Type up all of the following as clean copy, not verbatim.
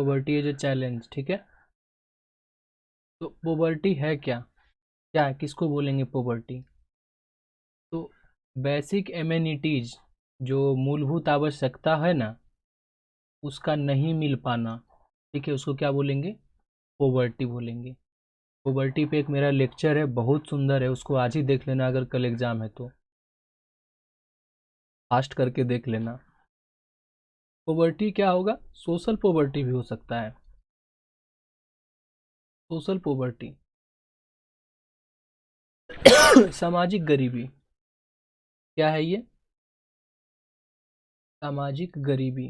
Poverty is a challenge, ठीक है। तो पॉवर्टी है क्या, क्या है, किसको बोलेंगे पॉवर्टी? तो बेसिक एमेनिटीज, जो मूलभूत आवश्यकता है ना, उसका नहीं मिल पाना, ठीक है, उसको क्या बोलेंगे? पॉवर्टी बोलेंगे। पॉवर्टी पे एक मेरा लेक्चर है, बहुत सुंदर है, उसको आज ही देख लेना, अगर कल एग्जाम है तो फास्ट करके देख लेना। पॉवर्टी क्या होगा? सोशल पॉवर्टी भी हो सकता है। सोशल पॉवर्टी सामाजिक गरीबी, क्या है ये? सामाजिक गरीबी,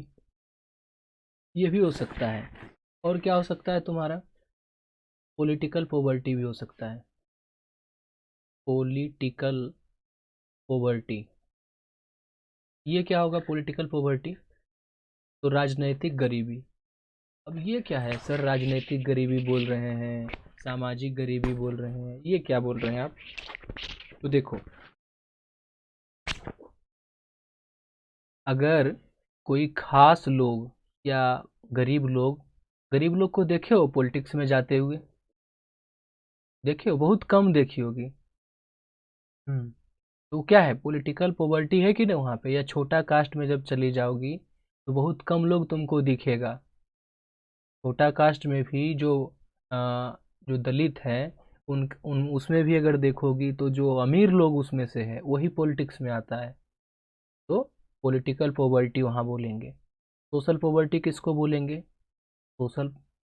ये भी हो सकता है। और क्या हो सकता है तुम्हारा? पॉलिटिकल पॉवर्टी भी हो सकता है। पॉलिटिकल पॉवर्टी, ये क्या होगा पॉलिटिकल पॉवर्टी? तो राजनैतिक गरीबी। अब ये क्या है सर, राजनैतिक गरीबी बोल रहे हैं, सामाजिक गरीबी बोल रहे हैं, ये क्या बोल रहे हैं आप? तो देखो, अगर कोई खास लोग या गरीब लोग, गरीब लोग को देखे हो पॉलिटिक्स में जाते हुए? देखे हो? बहुत कम देखी होगी। तो क्या है, पॉलिटिकल पॉवर्टी है कि नहीं वहाँ पे? या छोटा कास्ट में जब चली जाओगी तो बहुत कम लोग तुमको दिखेगा। छोटा कास्ट में भी जो दलित है, उन उसमें भी अगर देखोगी तो जो अमीर लोग उसमें से है वही पॉलिटिक्स में आता है। तो पॉलिटिकल पॉवर्टी वहाँ बोलेंगे। सोशल पॉवर्टी किसको बोलेंगे? सोशल,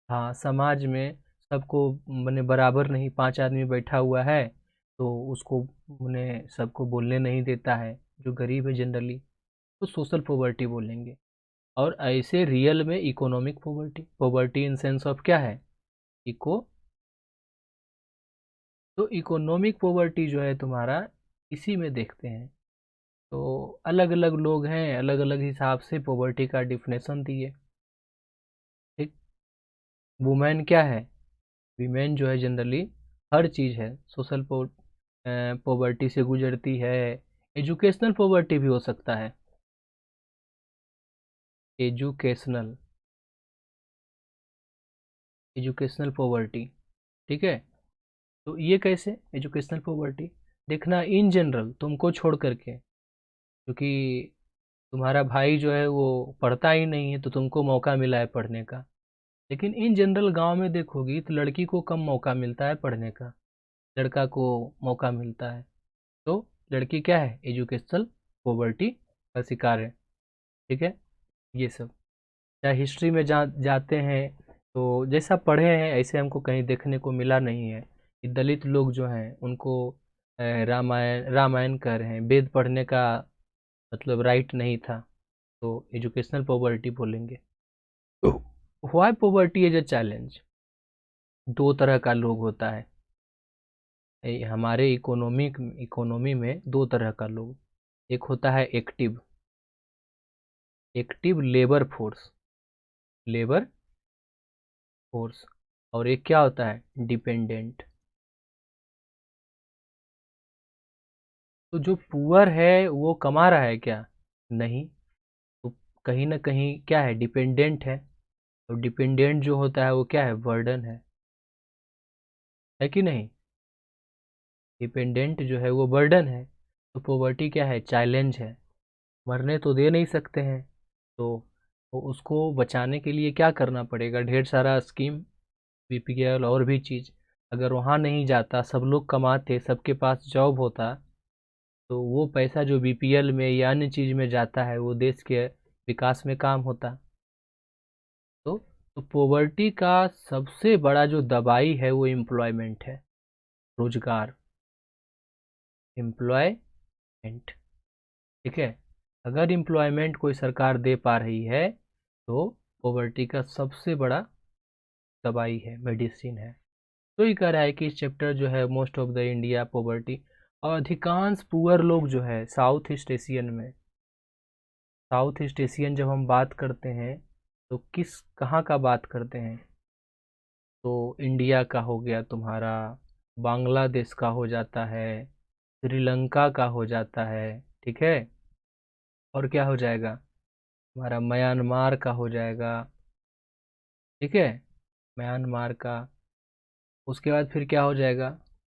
हाँ, समाज में सबको मैंने बराबर नहीं, 5 आदमी बैठा हुआ है तो उसको उन्हें सबको बोलने नहीं देता है, जो गरीब है जनरली, तो सोशल पॉवर्टी बोलेंगे। और ऐसे रियल में economic poverty, poverty in sense of क्या है, इको, तो इकोनॉमिक पॉवर्टी जो है तुम्हारा, इसी में देखते हैं। तो अलग अलग लोग हैं, अलग अलग हिसाब से पॉवर्टी का डिफिनेशन दिए, ठीक। वुमेन क्या है? वीमेन जो है जनरली हर चीज़ है, सोशल पॉवर्टी से गुजरती है। एजुकेशनल पॉवर्टी भी हो सकता है, एजुकेशनल, एजुकेशनल पॉवर्टी, ठीक है। तो ये कैसे एजुकेशनल पॉवर्टी? देखना, इन जनरल तुमको छोड़ करके, क्योंकि तुम्हारा भाई जो है वो पढ़ता ही नहीं है तो तुमको मौका मिला है पढ़ने का। लेकिन इन जनरल गांव में देखोगी तो लड़की को कम मौका मिलता है पढ़ने का, लड़का को मौका मिलता है। तो लड़की क्या है, एजुकेशनल पॉवर्टी का शिकार है, ठीक है। ये सब चाहे हिस्ट्री में जाते हैं तो जैसा पढ़े हैं ऐसे हमको कहीं देखने को मिला नहीं है कि दलित लोग जो हैं उनको रामायण कह रहे हैं, वेद पढ़ने का मतलब राइट नहीं था। तो एजुकेशनल पॉवर्टी बोलेंगे। Why poverty is a challenge? दो तरह का लोग होता है। हमारे इकोनॉमी में दो तरह का लोग, एक होता है active, active labour force, labour force, और एक क्या होता है, डिपेंडेंट। तो जो पुअर है वो कमा रहा है क्या? नहीं। तो कहीं ना कहीं क्या है, डिपेंडेंट है। और डिपेंडेंट जो होता है वो क्या है, बर्डन है कि नहीं? डिपेंडेंट जो है वो बर्डन है। तो पॉवर्टी क्या है, चैलेंज है। मरने तो दे नहीं सकते हैं, तो उसको बचाने के लिए क्या करना पड़ेगा, ढेर सारा स्कीम, बीपीएल और भी चीज़। अगर वहाँ नहीं जाता, सब लोग कमाते, सबके पास जॉब होता, तो वो पैसा जो बीपीएल में या अन्य चीज़ में जाता है वो देश के विकास में काम होता। तो पॉवर्टी का सबसे बड़ा जो दबाई है वो एम्प्लॉयमेंट है, रोजगार, एम्प्लॉयमेंट, ठीक है। अगर एम्प्लॉयमेंट कोई सरकार दे पा रही है तो पॉवर्टी का सबसे बड़ा दवाई है, मेडिसिन है। तो ये कह रहा है कि इस चैप्टर जो है most of the India poverty, और अधिकांश पुअर लोग जो है साउथ ईस्ट एशियन में, साउथ ईस्ट एशियन जब हम बात करते हैं तो किस कहाँ का बात करते हैं? तो इंडिया का हो गया तुम्हारा, बांग्लादेश का हो जाता है, श्रीलंका का हो जाता है, ठीक है। और क्या हो जाएगा, हमारा म्यांमार का हो जाएगा, ठीक है, म्यांमार का। उसके बाद फिर क्या हो जाएगा,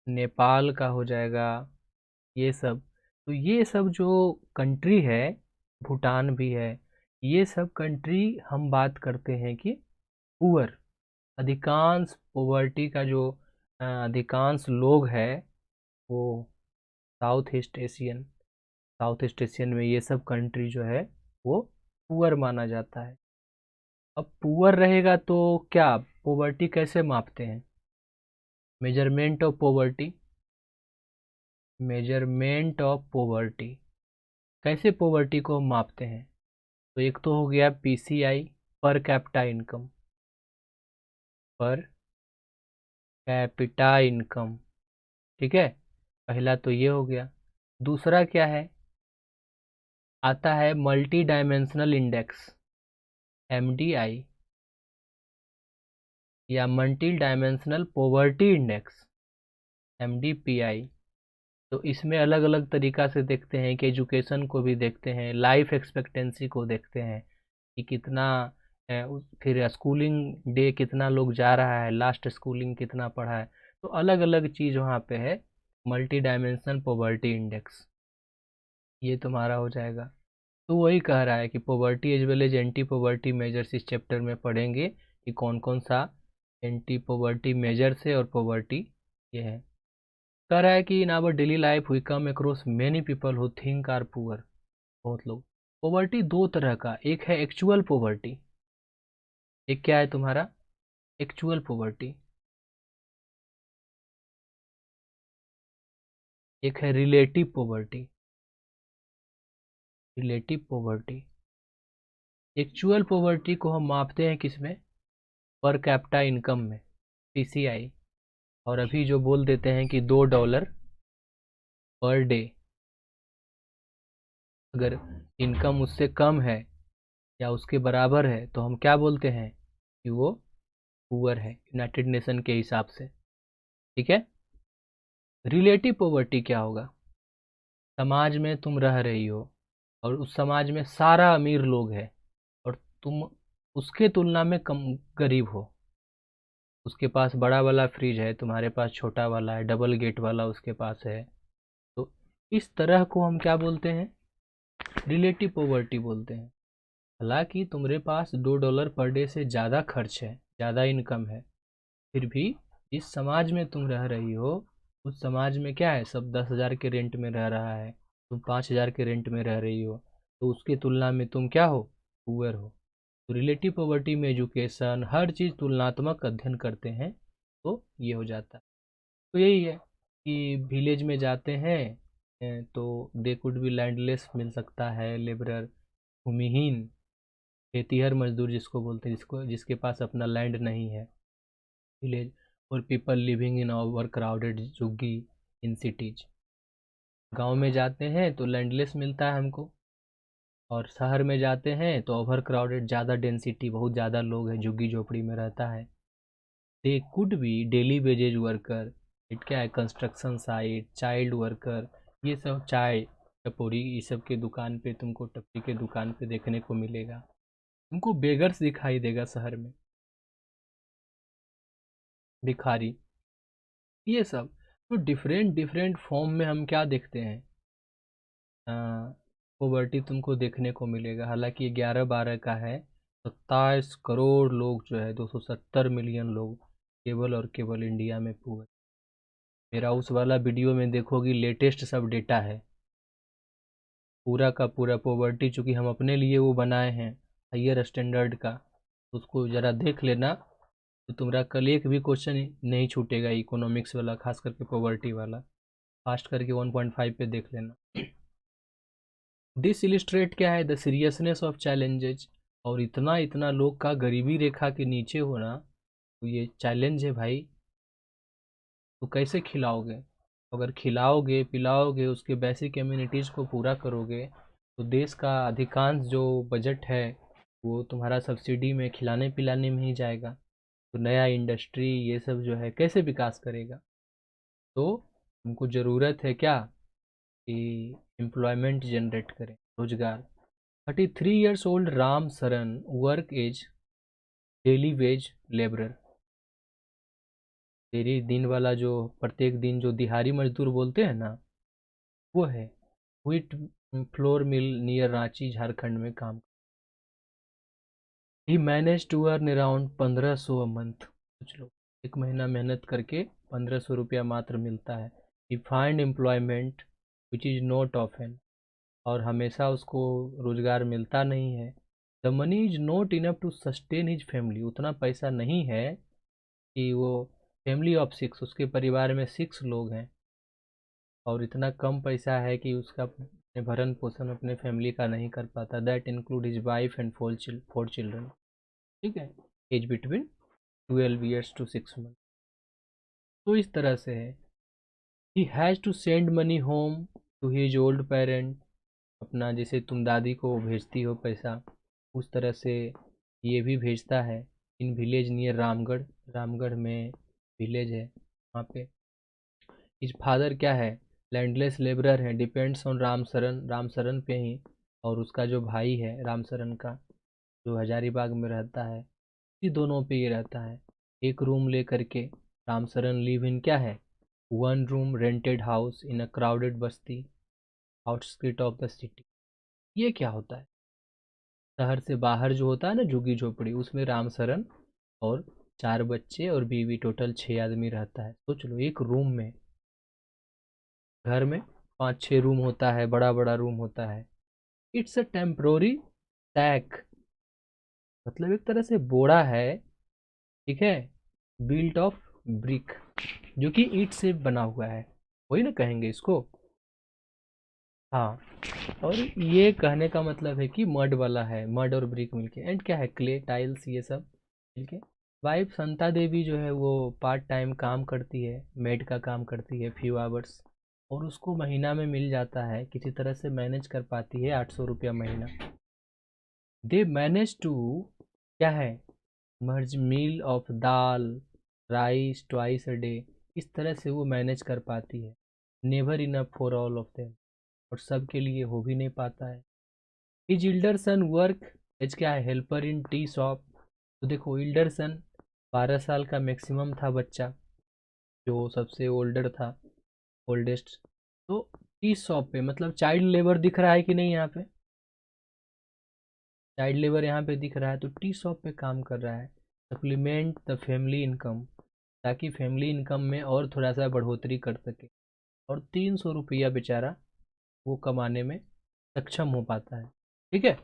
नेपाल का हो जाएगा, ये सब। तो ये सब जो कंट्री है, भूटान भी है, ये सब कंट्री हम बात करते हैं कि पुअर, अधिकांश पोवर्टी का जो अधिकांश लोग है वो साउथ ईस्ट एशियन में ये सब कंट्री जो है वो पुअर माना जाता है। अब पुअर रहेगा तो क्या, पोवर्टी कैसे मापते हैं, measurement of poverty, measurement of poverty, कैसे पोवर्टी को हम मापते हैं। तो एक तो हो गया PCI, per capita income, per capita income, ठीक है, पहला तो ये हो गया। दूसरा क्या है, आता है मल्टी डायमेंशनल इंडेक्स, एमडीआई, या मल्टी डायमेंशनल पोवर्टी इंडेक्स, एमडीपीआई। तो इसमें अलग अलग तरीका से देखते हैं कि एजुकेशन को भी देखते हैं, लाइफ एक्सपेक्टेंसी को देखते हैं कि कितना फिर स्कूलिंग डे कितना लोग जा रहा है, लास्ट स्कूलिंग कितना पढ़ा है। तो अलग अलग चीज़ वहाँ पे है, मल्टी डायमेंशनल पोवर्टी इंडेक्स, ये तुम्हारा हो जाएगा। तो वही कह रहा है कि poverty as well as anti poverty measures इस चैप्टर में पढ़ेंगे कि कौन कौन सा एंटी पोवर्टी मेजर्स है और पोवर्टी ये है। कह रहा है कि in our daily life we come across many people who think are poor, बहुत लोग। पोवर्टी दो तरह का, एक है एक्चुअल पोवर्टी, एक क्या है तुम्हारा, एक्चुअल पोवर्टी, एक है relative poverty, relative poverty. Actual poverty को हम मापते हैं किसमें, पर कैपिटा इनकम में, पीसीआई। और अभी जो बोल देते हैं कि $2 पर डे, अगर इनकम उससे कम है या उसके बराबर है तो हम क्या बोलते हैं कि वो पुअर है, यूनाइटेड नेशन के हिसाब से, ठीक है। रिलेटिव पॉवर्टी क्या होगा, समाज में तुम रह रही हो और उस समाज में सारा अमीर लोग हैं और तुम उसके तुलना में कम गरीब हो, उसके पास बड़ा वाला फ्रिज है, तुम्हारे पास छोटा वाला है, डबल गेट वाला उसके पास है। तो इस तरह को हम क्या बोलते हैं, रिलेटिव पॉवर्टी बोलते हैं। हालांकि तुम्हारे पास $2 पर डे से ज़्यादा खर्च है, ज़्यादा इनकम है, फिर भी जिस समाज में तुम रह रही हो उस समाज में क्या है, सब 10,000 के रेंट में रह रहा है, तुम 5,000 के रेंट में रह रही हो, तो उसके तुलना में तुम क्या हो, पुअर हो। तो रिलेटिव पॉवर्टी में एजुकेशन हर चीज़ तुलनात्मक अध्ययन करते हैं, तो ये हो जाता है। तो यही है कि विलेज में जाते हैं तो दे कुड बी लैंडलेस मिल सकता है, लेबरर, भूमिहीन, खेतीहर मजदूर जिसको बोलते हैं, जिसको जिसके पास अपना लैंड नहीं है, विलेज, और people living in over crowded झुग्गी इन सिटीज। गांव में जाते हैं तो लैंडलेस मिलता है हमको, और शहर में जाते हैं तो ओवर क्राउडेड, ज़्यादा डेंसिटी, बहुत ज़्यादा लोग हैं, झुग्गी झोपड़ी में रहता है। They could be daily wages worker, it क्या है, कंस्ट्रक्शन साइट, चाइल्ड वर्कर, ये सब चाय टपोरी ये सब के दुकान पे तुमको, टपरी के दुकान पे देखने को मिलेगा, तुमको बेगर्स दिखाई देगा शहर में, भिखारी, ये सब। तो डिफरेंट डिफरेंट फॉर्म में हम क्या देखते हैं, पॉवर्टी तुमको देखने को मिलेगा। हालांकि 11-12 का है, 27 करोड़ लोग जो है, 270 मिलियन लोग केवल और केवल इंडिया में पुअर। मेरा उस वाला वीडियो में देखोगी, लेटेस्ट सब डेटा है, पूरा का पूरा पॉवर्टी, चूँकि हम अपने लिए वो बनाए हैं हायर स्टैंडर्ड का, उसको ज़रा देख लेना, तो तुम्हारा कल एक भी क्वेश्चन नहीं छूटेगा इकोनॉमिक्स वाला, खास करके पॉवर्टी वाला, फास्ट करके 1.5 पे देख लेना। दिस इलिस्ट्रेट क्या है, द सीरियसनेस ऑफ चैलेंजेज, और इतना इतना लोग का गरीबी रेखा के नीचे होना, तो ये चैलेंज है भाई। तो कैसे खिलाओगे, अगर खिलाओगे पिलाओगे, उसके बेसिक कम्युनिटीज़ को पूरा करोगे, तो देश का अधिकांश जो बजट है वो तुम्हारा सब्सिडी में, खिलाने पिलाने में ही जाएगा। तो नया इंडस्ट्री ये सब जो है कैसे विकास करेगा। तो हमको ज़रूरत है क्या, कि एम्प्लॉयमेंट जनरेट करें, रोजगार। 33 years old Ram Saran work as daily wage labourer, daily दिन वाला, जो प्रत्येक दिन जो दिहाड़ी मजदूर बोलते हैं ना, वो है। Wheat flour mill near Ranchi Jharkhand में काम। He manage to earn around 1500 a month. सोच लो, एक महीना मेहनत करके 1500 रुपया मात्र मिलता है। He find employment which is not often, और हमेशा उसको रोजगार मिलता नहीं है। The money is not enough to sustain his family, उतना पैसा नहीं है कि वो, फैमिली ऑफ 6, उसके परिवार में 6 लोग हैं, और इतना कम पैसा है कि उसका अपने भरण पोषण अपने फैमिली का नहीं कर पाता। That include his wife and 4 children. ठीक है, age between 12 years to 6 month. तो इस तरह से है। He has to send money home to his old parent, अपना जैसे तुम दादी को भेजती हो पैसा, उस तरह से ये भी भेजता है। In village near Ramgarh, Ramgarh में विलेज है वहाँ पे। इस फादर क्या है, लैंडलेस लेबरर है, डिपेंड्स ऑन रामसरन, रामसरन पे ही। और उसका जो भाई है रामसरन का, जो हजारीबाग में रहता है, इसी दोनों पे ये रहता है। एक रूम ले करके रामसरन लिव इन क्या है, 1 room rented house in a crowded Basti आउटस्किट of the city. ये क्या होता है, शहर से बाहर जो होता है ना झुग्गी झोपड़ी, उसमें रामसरन और 4 बच्चे और बीवी, टोटल 6 आदमी रहता है। सोच लो, एक रूम में, घर में 5-6 रूम होता है, बड़ा बड़ा रूम होता है। इट्स अ टेम्प्रोरी टैक, मतलब एक तरह से बोड़ा है, ठीक है, बिल्ट ऑफ ब्रिक, जो कि ईंट से बना हुआ है, वही ना कहेंगे इसको। हाँ, और ये कहने का मतलब है कि मड वाला है, मड और ब्रिक मिलके। एंड क्या है, क्ले टाइल्स ये सब मिलके। वाइफ संता देवी जो है वो पार्ट टाइम काम करती है, मेड का काम करती है फ्यू आवर्स, और उसको महीना में मिल जाता है, किसी तरह से मैनेज कर पाती है 800 रुपया महीना। दे मैनेज टू क्या है, merge meal of dal rice twice a day, इस तरह से वो मैनेज कर पाती है। Never enough for all of them, और सबके लिए हो भी नहीं पाता है। His elder son work as क्या है, हेल्पर इन टी शॉप। तो देखो, इल्डर सन 12 साल का मैक्सिमम था बच्चा, जो सबसे ओल्डर था, ओल्डेस्ट। तो टी शॉप पे, मतलब चाइल्ड लेबर दिख रहा है कि नहीं, यहाँ पे चाइल्ड लेबर यहाँ पे दिख रहा है, तो टी शॉप पे काम कर रहा है। सप्लीमेंट द फैमिली इनकम, ताकि फैमिली इनकम में और थोड़ा सा बढ़ोतरी कर सके, और 300 रुपया बेचारा वो कमाने में सक्षम हो पाता है। ठीक है।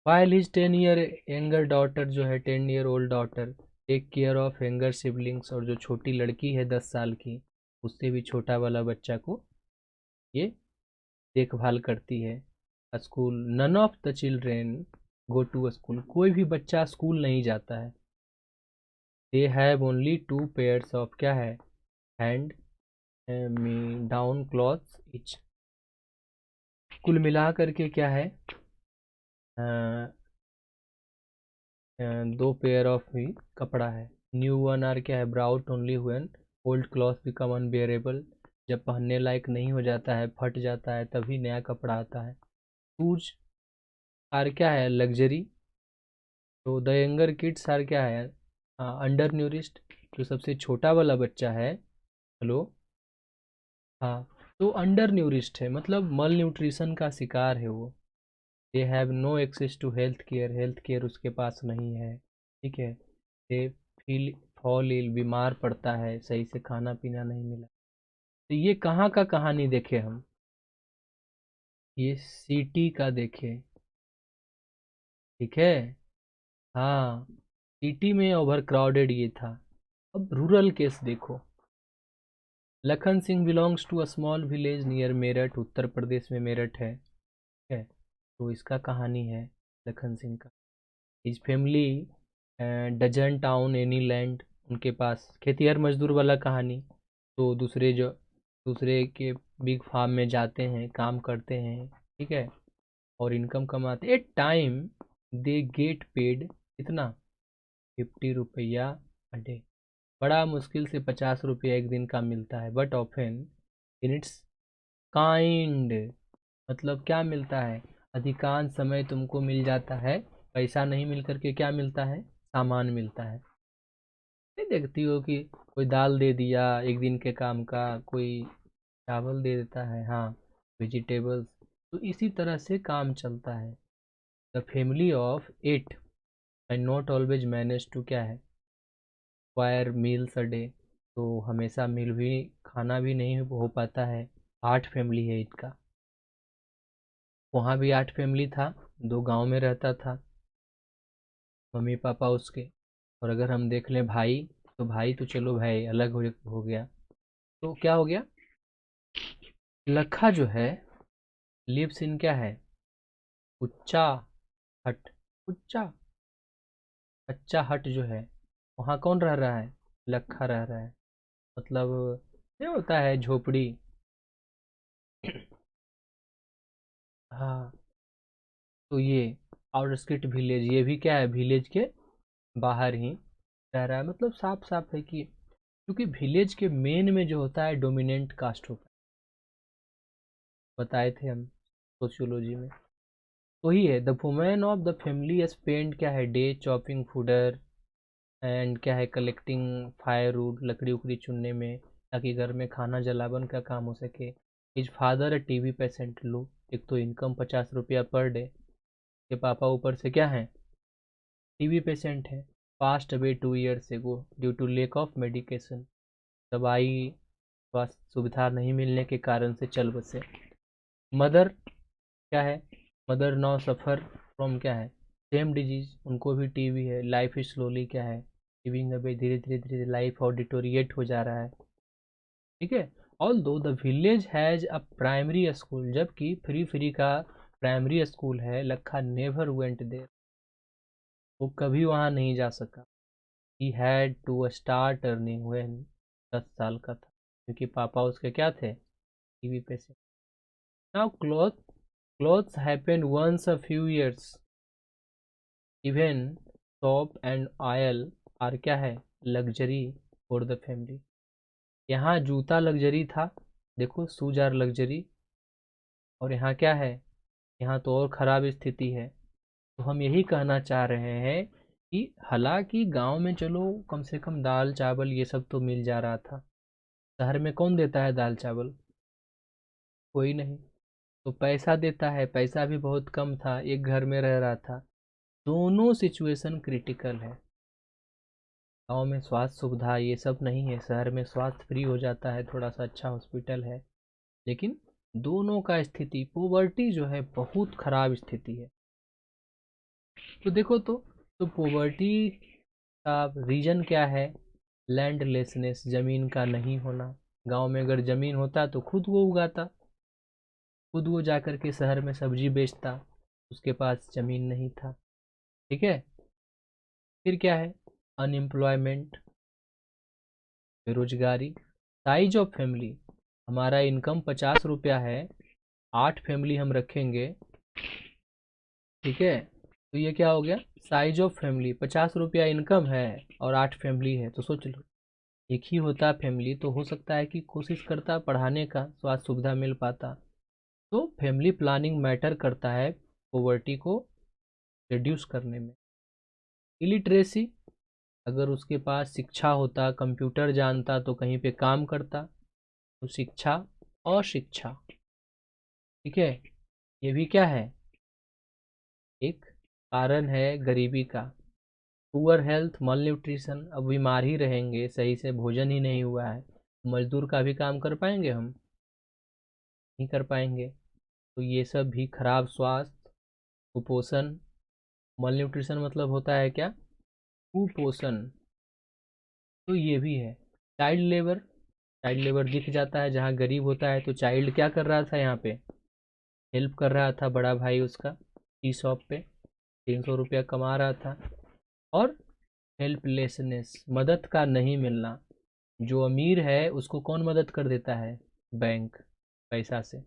While his 10 year younger daughter, जो है 10 year old daughter, take care of younger siblings, और जो छोटी लड़की है 10 साल की, उससे भी छोटा वाला बच्चा को ये देखभाल करती है। School, none of the children go to school, कोई भी बच्चा स्कूल नहीं जाता है। They have only 2 pairs of क्या है, hand me down clothes each. कुल मिला करके क्या है, 2 पेयर ऑफ ही कपड़ा है। न्यू वन आर क्या है, brought only when old cloth become unbearable, जब पहनने लायक नहीं हो जाता है, फट जाता है, तभी नया कपड़ा आता है। शूज आर क्या है, लग्जरी। तो द यंगर किड्स आर क्या है, अंडर न्यूरिस्ड, जो सबसे छोटा वाला बच्चा है, हेलो, हाँ, तो अंडर न्यूरिस्ड है, मतलब मल न्यूट्रिशन का शिकार है वो। They have no access to health care, health care उसके पास नहीं है। ठीक है। दे फील फॉल इल, बीमार पड़ता है, सही से खाना पीना नहीं मिला। तो ये कहाँ का कहानी देखे हम, ये सिटी का देखे। ठीक है। हाँ, सिटी में ओवर क्राउडेड ये था। अब रूरल केस देखो। Lakhan Singh belongs to a small village near Meerut, Uttar Pradesh में मेरठ है। ठीक है। तो इसका कहानी है लखन सिंह का। His family doesn't own any land, उनके पास खेतिहर मजदूर वाला कहानी। तो दूसरे के बिग फार्म में जाते हैं, काम करते हैं, ठीक है, और इनकम कमाते। At time they get paid कितना, 50 रुपया अ डे, बड़ा मुश्किल से 50 रुपया एक दिन का मिलता है। But often in its kind, मतलब क्या मिलता है, अधिकांश समय तुमको मिल जाता है, पैसा नहीं मिल करके क्या मिलता है, सामान मिलता है। नहीं देखती हो कि कोई दाल दे दिया एक दिन के काम का, कोई चावल दे देता है, हाँ, वेजिटेबल्स। तो इसी तरह से काम चलता है। The family of 8 and not always manage to क्या है, वायर मील्स अ डे। तो हमेशा मील भी, खाना भी नहीं हो पाता है। 8 फैमिली है इनका। वहाँ भी 8 फैमिली था, 2 गांव में रहता था मम्मी पापा उसके। और अगर हम देख लें भाई, तो भाई तो चलो भाई अलग हो गया। तो क्या हो गया, लखा जो है लिव्स इन क्या है, उच्चा हट। उच्चा कच्चा हट जो है, वहाँ कौन रह रहा है, लखा रह रहा है। मतलब ये होता है झोपड़ी। हाँ, तो ये आउटस्किट विलेज, ये भी क्या है, विलेज के बाहर ही रह रहा है। मतलब साफ साफ है कि क्योंकि विलेज के मेन में जो होता है डोमिनेंट कास्ट होता है, बताए थे हम सोशियोलॉजी में। वही है, the women of the family spend क्या है, डे चॉपिंग फूडर एंड क्या है, कलेक्टिंग फायरवुड, लकड़ी उकड़ी चुनने में, ताकि घर में खाना जलावन का काम हो सके। His father a TB patient, लो एक तो इनकम 50 रुपया पर डे, के पापा ऊपर से क्या है, टीवी पेशेंट है। Passed away 2 years ago due to lack of medication, दवाई स्वास्थ्य सुविधा नहीं मिलने के कारण से चल बसे। मदर क्या है, मदर नाउ सफ़र फ्रॉम क्या है, सेम डिजीज, उनको भी टीवी है। लाइफ स्लोली क्या है, लिविंग अवे, धीरे धीरे धीरे लाइफ और डिटोरिएट हो जा रहा है। ठीक है। ऑल दो the village has a primary school, जबकि फ्री फ्री का प्राइमरी स्कूल है, लखा नेवर वेंट देयर, वो कभी वहाँ नहीं जा सका। He had to start earning when 10 साल का था, क्योंकि पापा उसके क्या थे, टीवी पे से। Now clothes happen once a few years, even soap and oil are क्या है, लग्जरी फॉर द फैमिली। यहाँ जूता लग्जरी था, देखो शूज आर लग्जरी। और यहाँ क्या है, यहाँ तो और ख़राब स्थिति है। तो हम यही कहना चाह रहे हैं कि हालांकि गांव में चलो कम से कम दाल चावल ये सब तो मिल जा रहा था, शहर में कौन देता है दाल चावल, कोई नहीं। तो पैसा देता है, पैसा भी बहुत कम था, एक घर में रह रहा था। दोनों सिचुएशन क्रिटिकल है। गांव में स्वास्थ्य सुविधा ये सब नहीं है, शहर में स्वास्थ्य फ्री हो जाता है, थोड़ा सा अच्छा हॉस्पिटल है। लेकिन दोनों का स्थिति, पोवर्टी जो है बहुत खराब स्थिति है। तो देखो तो पोवर्टी का रीजन क्या है, लैंडलेसनेस, जमीन का नहीं होना। गांव में अगर जमीन होता तो खुद वो उगाता, खुद वो जाकर के शहर में सब्जी बेचता, उसके पास जमीन नहीं था। ठीक है। फिर क्या है, अनएम्प्लॉयमेंट, बेरोजगारी। साइज ऑफ फैमिली, हमारा इनकम 50 रुपया है, 8 फैमिली हम रखेंगे। ठीक है। तो ये क्या हो गया, साइज ऑफ फैमिली, 50 रुपया इनकम है और 8 फैमिली है। तो सोच लो, एक ही होता फैमिली तो हो सकता है कि कोशिश करता पढ़ाने का, स्वास्थ्य सुविधा मिल पाता। तो फैमिली प्लानिंग मैटर करता है पॉवर्टी को रिड्यूस करने में। इलिटरेसी, अगर उसके पास शिक्षा होता, कंप्यूटर जानता तो कहीं पे काम करता। तो शिक्षा और शिक्षा, ठीक है, ये भी क्या है, एक कारण है गरीबी का। पुअर हेल्थ, मल न्यूट्रिशन, अब बीमार ही रहेंगे, सही से भोजन ही नहीं हुआ है, मजदूर का भी काम कर पाएंगे हम, नहीं कर पाएंगे। तो ये सब भी खराब स्वास्थ्य, कुपोषण, मल न्यूट्रिशन मतलब होता है क्या, कुपोषण। तो ये भी है। चाइल्ड लेबर, चाइल्ड लेबर दिख जाता है जहाँ गरीब होता है। तो चाइल्ड क्या कर रहा था यहाँ पे, हेल्प कर रहा था बड़ा भाई उसका, टी शॉप पे 300 रुपया कमा रहा था। और हेल्पलेसनेस, मदद का नहीं मिलना। जो अमीर है उसको कौन मदद कर देता है, बैंक, पैसा से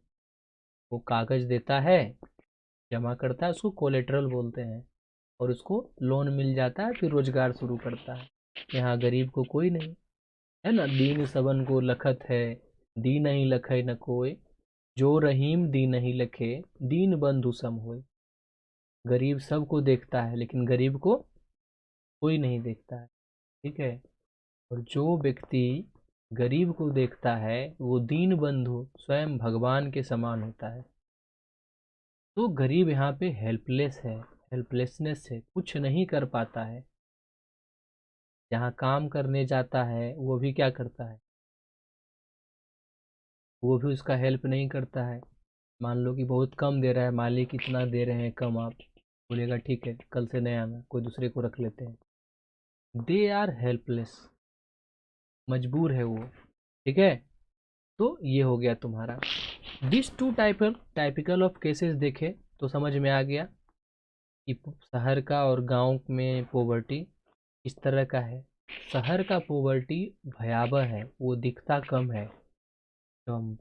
वो कागज देता है, जमा करता है, उसको कोलेट्रल बोलते हैं, और उसको लोन मिल जाता है, फिर रोजगार शुरू करता है। यहाँ गरीब को कोई नहीं है ना, दीन सबन को लखत है, दी नहीं लखे न कोई, जो रहीम दी नहीं लखे, दीन बंधु सम होए। गरीब सबको देखता है लेकिन गरीब को कोई नहीं देखता है, ठीक है। और जो व्यक्ति गरीब को देखता है वो दीन बंधु स्वयं भगवान के समान होता है। तो गरीब यहाँ पे हेल्पलेस है, हेल्पलेसनेस है, कुछ नहीं कर पाता है। जहाँ काम करने जाता है वो भी क्या करता है, वो भी उसका हेल्प नहीं करता है। मान लो कि बहुत कम दे रहा है, मालिक इतना दे रहे हैं कम, आप बोलेगा ठीक है कल से नहीं आना, कोई दूसरे को रख लेते हैं। दे आर हेल्पलेस, मजबूर है वो, ठीक है। तो ये हो गया तुम्हारा। This two typical of cases देखे तो समझ में आ गया कि शहर का और गांव में पोवर्टी इस तरह का है। शहर का पोवर्टी भयावह है, वो दिखता कम है। जो हम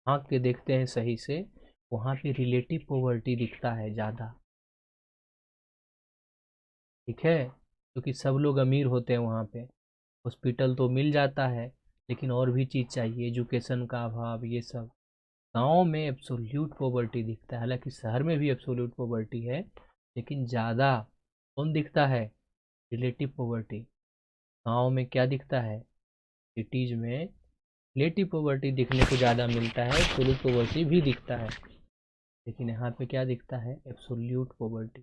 आँख के देखते हैं सही से, वहाँ पे रिलेटिव पोवर्टी दिखता है ज़्यादा, ठीक है। क्योंकि सब लोग अमीर होते हैं वहाँ पे, हॉस्पिटल तो मिल जाता है लेकिन और भी चीज़ चाहिए, एजुकेशन का अभाव, ये सब। गांव में एब्सोल्यूट पॉवर्टी दिखता है, हालांकि शहर में भी एब्सोल्यूट पॉवर्टी है, लेकिन ज़्यादा कौन दिखता है, रिलेटिव पॉवर्टी। गांव में क्या दिखता है, सिटीज में रिलेटिव पॉवर्टी दिखने को ज़्यादा मिलता है, एब्सोल्यूट पॉवर्टी भी दिखता है, लेकिन यहाँ पे क्या दिखता है, एब्सोल्यूट पॉवर्टी,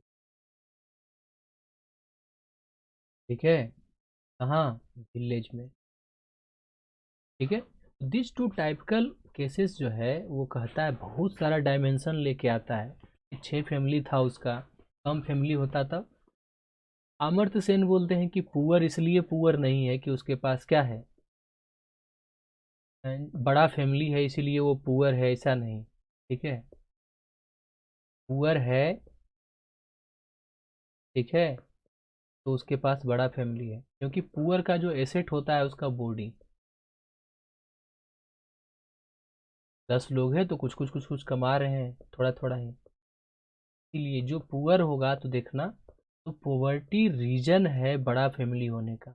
ठीक है। कहाँ, विलेज में, ठीक है। दिस टू टाइपिकल केसेस जो है वो कहता है, बहुत सारा डायमेंशन लेके आता है। 6 फैमिली था उसका, कम फैमिली होता तब। अमर्त्य सेन बोलते हैं कि पुअर इसलिए पुअर नहीं है कि उसके पास क्या है, बड़ा फैमिली है इसीलिए वो पुअर है, ऐसा नहीं, ठीक है। पुअर है, ठीक है, तो उसके पास बड़ा फैमिली है, क्योंकि पुअर का जो एसेट होता है उसका बॉडी। 10 लोग हैं तो कुछ कुछ कमा रहे हैं, थोड़ा थोड़ा ही। इसीलिए जो पुअर होगा तो देखना, तो पोवर्टी रीजन है बड़ा फैमिली होने का।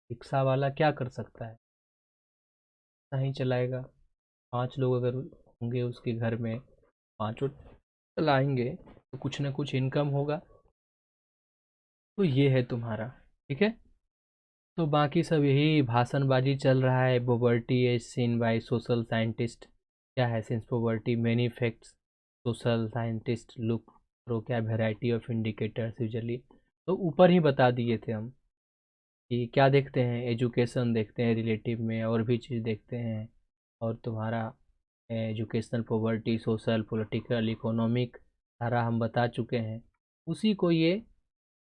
रिक्शा वाला क्या कर सकता है, नहीं चलाएगा। 5 लोग अगर होंगे उसके घर में, पांचों चलाएंगे तो कुछ ना कुछ इनकम होगा। तो ये है तुम्हारा, ठीक है। तो बाकी सब यही भाषणबाजी चल रहा है। Poverty is seen by social scientist, क्या है since poverty many facts, social scientist look through क्या वैरायटी ऑफ इंडिकेटर्स यूजली। तो ऊपर ही बता दिए थे हम कि क्या देखते हैं, एजुकेशन देखते हैं रिलेटिव में, और भी चीज़ देखते हैं। और तुम्हारा educational poverty, social, political, economic सारा हम बता चुके हैं। उसी को ये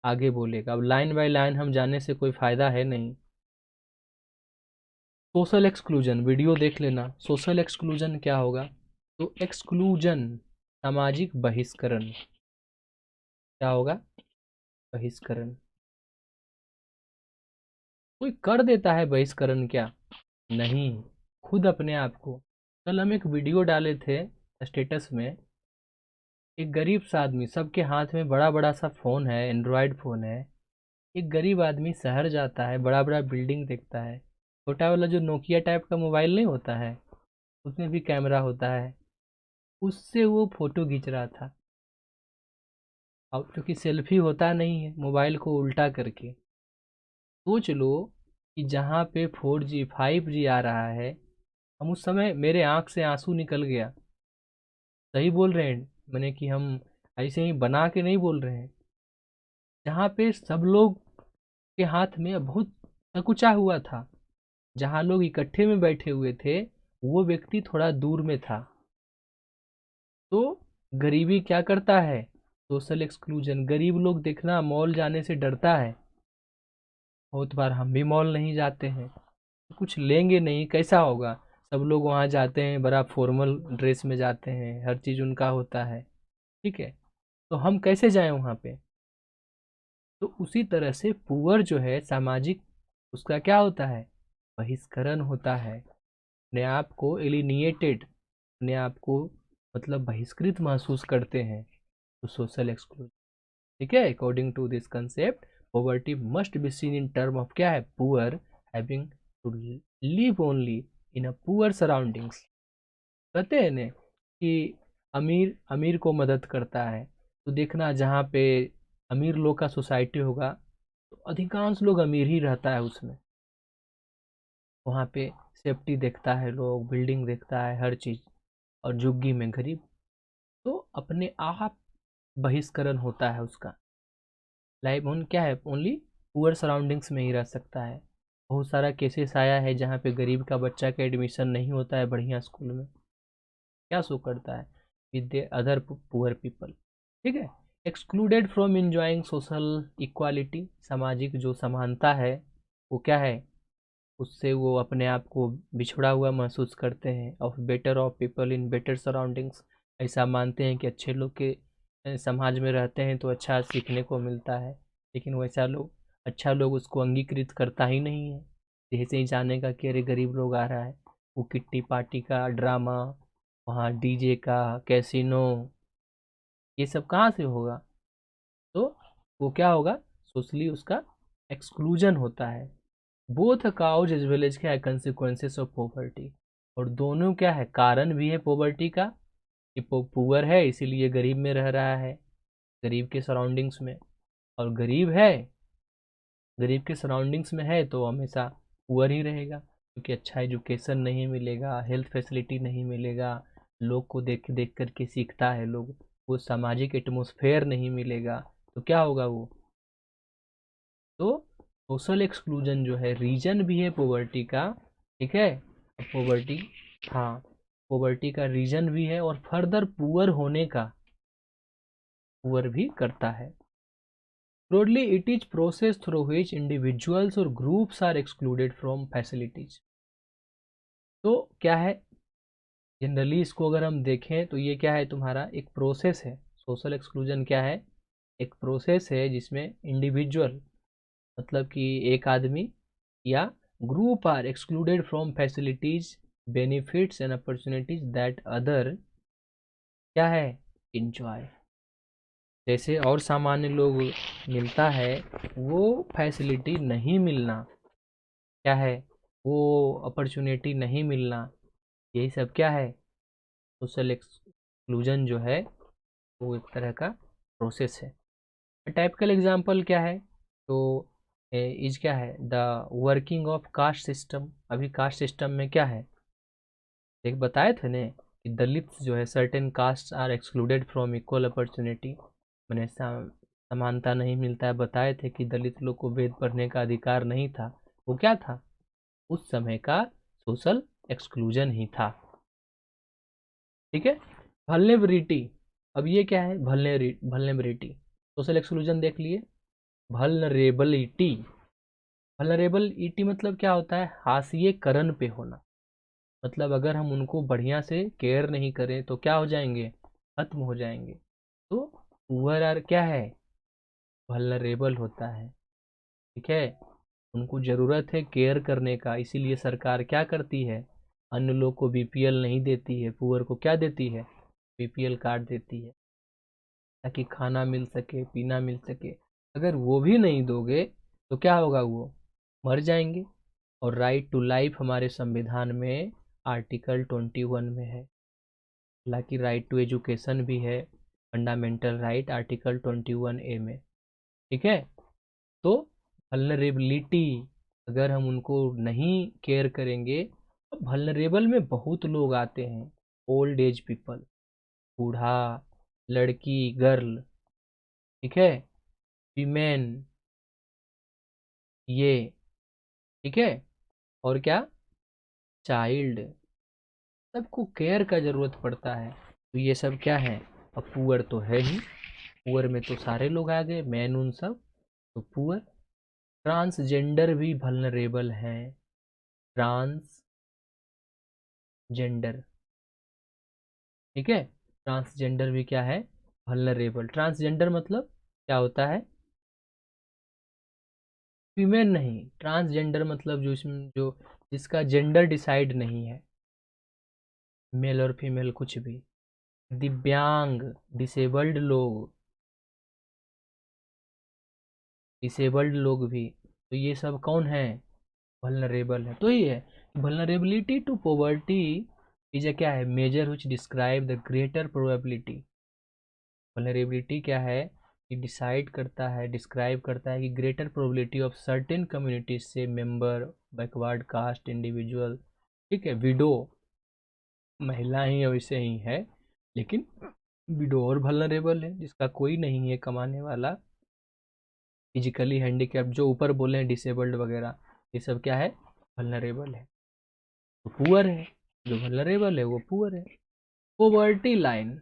आगे बोलेगा। अब लाइन बाय लाइन हम जाने से कोई फ़ायदा है नहीं। सोशल एक्सक्लूजन वीडियो देख लेना। सोशल एक्सक्लूजन क्या होगा, तो एक्सक्लूजन सामाजिक बहिष्करण, क्या होगा, बहिष्करण। कोई कर देता है बहिष्करण क्या, नहीं, खुद अपने आप को। कल हम एक वीडियो डाले थे स्टेटस में, एक गरीब सा आदमी, सबके हाथ में बड़ा बड़ा सा फ़ोन है, एंड्रॉयड फ़ोन है। एक गरीब आदमी शहर जाता है, बड़ा बड़ा बिल्डिंग देखता है, छोटा वाला जो नोकिया टाइप का मोबाइल नहीं होता है, उसमें भी कैमरा होता है, उससे वो फ़ोटो खींच रहा था। अब क्योंकि सेल्फी होता नहीं है, मोबाइल को उल्टा करके, सोच लो कि जहाँ पे 4G 5G आ रहा है, हम उस समय, मेरे आँख से आंसू निकल गया। सही बोल रहे हैं मैंने, कि हम ऐसे ही बना के नहीं बोल रहे हैं। जहाँ पे सब लोग के हाथ में बहुत संकुचा हुआ था, जहाँ लोग इकट्ठे में बैठे हुए थे, वो व्यक्ति थोड़ा दूर में था। तो गरीबी क्या करता है, सोशल एक्सक्लूजन। गरीब लोग देखना मॉल जाने से डरता है, बहुत बार हम भी मॉल नहीं जाते हैं, कुछ लेंगे नहीं, कैसा होगा। सब लोग वहाँ जाते हैं, बड़ा फॉर्मल ड्रेस में जाते हैं, हर चीज़ उनका होता है, ठीक है। तो हम कैसे जाएं वहाँ पे। तो उसी तरह से पुअर जो है सामाजिक, उसका क्या होता है, बहिष्करण होता है। अपने आप को एलिनिएटेड, अपने आप को मतलब बहिष्कृत महसूस करते हैं, तो सोशल एक्सक्लूजन, ठीक है। According to this concept, poverty must be seen in term of क्या है, poor having to live only in a poor surroundings. कहते हैं ना कि अमीर अमीर को मदद करता है, तो देखना जहाँ पे अमीर लोग का सोसाइटी होगा, तो अधिकांश लोग अमीर ही रहता है उसमें, वहाँ पे सेफ्टी देखता है लोग, बिल्डिंग देखता है, हर चीज़, और झुग्गी में गरीब। तो अपने आप बहिष्करण होता है उसका, लाइफ उन क्या है, ओनली पुअर सराउंडिंग्स में ही रह सकता है। बहुत सारा केसेस आया है जहाँ पे गरीब का बच्चा का एडमिशन नहीं होता है बढ़िया स्कूल में, क्या शो करता है, with the other poor people. ठीक है। Excluded from enjoying social equality, सामाजिक जो समानता है वो क्या है, उससे वो अपने आप को बिछड़ा हुआ महसूस करते हैं। Of better of people in better surroundings, ऐसा मानते हैं कि अच्छे लोग के समाज में रहते हैं तो अच्छा सीखने को मिलता है, लेकिन वैसा लोग, अच्छा लोग उसको अंगीकृत करता ही नहीं है। जैसे ही जानेगा कि अरे गरीब लोग आ रहा है, वो किट्टी पार्टी का ड्रामा, वहाँ डीजे का कैसीनो, ये सब कहाँ से होगा, तो वो क्या होगा, सोशली उसका एक्सक्लूजन होता है। Both cause as well as क्या है, कंसिक्वेंसेस ऑफ पॉवर्टी, और दोनों क्या है, कारण भी है पॉवर्टी का, कि पुअर है इसीलिए गरीब में रह रहा है, गरीब के सराउंडिंग्स में, और गरीब है, गरीब के सराउंडिंग्स में है तो हमेशा पुअर ही रहेगा, क्योंकि अच्छा एजुकेशन नहीं मिलेगा, हेल्थ फैसिलिटी नहीं मिलेगा, लोग को देख देख करके सीखता है लोग, वो सामाजिक एटमोसफेयर नहीं मिलेगा, तो क्या होगा वो, तो सोशल एक्सक्लूजन जो है रीजन भी है पॉवर्टी का। ठीक है, पॉवर्टी, हाँ, पॉवर्टी का रीजन भी है, और फर्दर पुअर होने का, पुअर भी करता है। Broadly it is process through which individuals और groups are excluded from facilities. तो क्या है, जनरली इसको अगर हम देखें तो ये क्या है, तुम्हारा एक प्रोसेस है। सोशल एक्सक्लूजन क्या है, एक प्रोसेस है जिसमें इंडिविजुअल, मतलब कि एक आदमी या group are excluded from facilities, benefits and opportunities that other क्या है, इंजॉय, जैसे और सामान्य लोग मिलता है वो फैसिलिटी नहीं मिलना, क्या है, वो अपॉर्चुनिटी नहीं मिलना, यही सब क्या है, सोशल एक्सक्लूजन जो है वो एक तरह का प्रोसेस है। टाइपिकल एग्जांपल क्या है, तो इज क्या है, the working of caste system. अभी कास्ट सिस्टम में क्या है, एक बताए थे ने कि दलित जो है, certain caste are excluded from equal opportunity, मैंने समानता नहीं मिलता है, बताए थे कि दलित लोग को वेद पढ़ने का अधिकार नहीं था, वो क्या था, उस समय का सोशल एक्सक्लूजन ही था। ठीक है। वल्नरेबिलिटी, अब ये क्या है, वल्नरेबिलिटी, सोशल एक्सक्लूजन देख लिए। वल्नरेबिलिटी, वल्नरेबिलिटी मतलब क्या होता है, हाशिए करण पे होना, मतलब अगर हम उनको बढ़िया से केयर नहीं करें तो क्या हो जाएंगे, खत्म हो जाएंगे। तो पुअर आर क्या है, वल्नरेबल होता है। ठीक है, उनको ज़रूरत है केयर करने का, इसीलिए सरकार क्या करती है, अन्य लोग को बीपीएल नहीं देती है, पुअर को क्या देती है, बीपीएल कार्ड देती है, ताकि खाना मिल सके, पीना मिल सके। अगर वो भी नहीं दोगे तो क्या होगा, वो मर जाएंगे। और राइट टू लाइफ हमारे संविधान में आर्टिकल 21 में है, हालांकि राइट टू एजुकेशन भी है, फंडामेंटल राइट आर्टिकल 21A में। ठीक है। तो वल्नरेबिलिटी, अगर हम उनको नहीं केयर करेंगे, तो वल्नरेबल में बहुत लोग आते हैं, ओल्ड एज पीपल, बूढ़ा, लड़की, गर्ल, ठीक है, वीमेन, ये, ठीक है, और क्या, चाइल्ड, सबको केयर का जरूरत पड़ता है। तो ये सब क्या है, अब पुअर तो है ही, पुअर में तो सारे लोग आ गए, मैन उन सब, तो पुअर। ट्रांसजेंडर भी वल्नरेबल हैं, ट्रांसजेंडर, ठीक है, ट्रांसजेंडर भी क्या है, वल्नरेबल। ट्रांसजेंडर मतलब क्या होता है, फीमेल नहीं, ट्रांसजेंडर मतलब जो इसमें जो जिसका जेंडर डिसाइड नहीं है, मेल और फीमेल कुछ भी, दिव्यांग, डिसेबल्ड लोग, डिसेबल्ड लोग भी, तो ये सब कौन है, वल्नरेबल है। तो ये है vulnerability to poverty is a क्या है, major which describe the greater probability. Vulnerability क्या है, ये डिसाइड करता है, डिस्क्राइब करता है कि greater probability of certain communities से मेंबर, बैकवर्ड कास्ट इंडिविजुअल, ठीक है, विडो, महिला ही वैसे ही है, लेकिन विडो और वल्नरेबल है, जिसका कोई नहीं है कमाने वाला, फिजिकली हैंडीकैप, जो ऊपर बोले हैं डिसेबल्ड वगैरह, ये सब क्या है, वल्नरेबल है। तो पुअर है, जो वल्नरेबल है वो पुअर है। पॉवर्टी लाइन,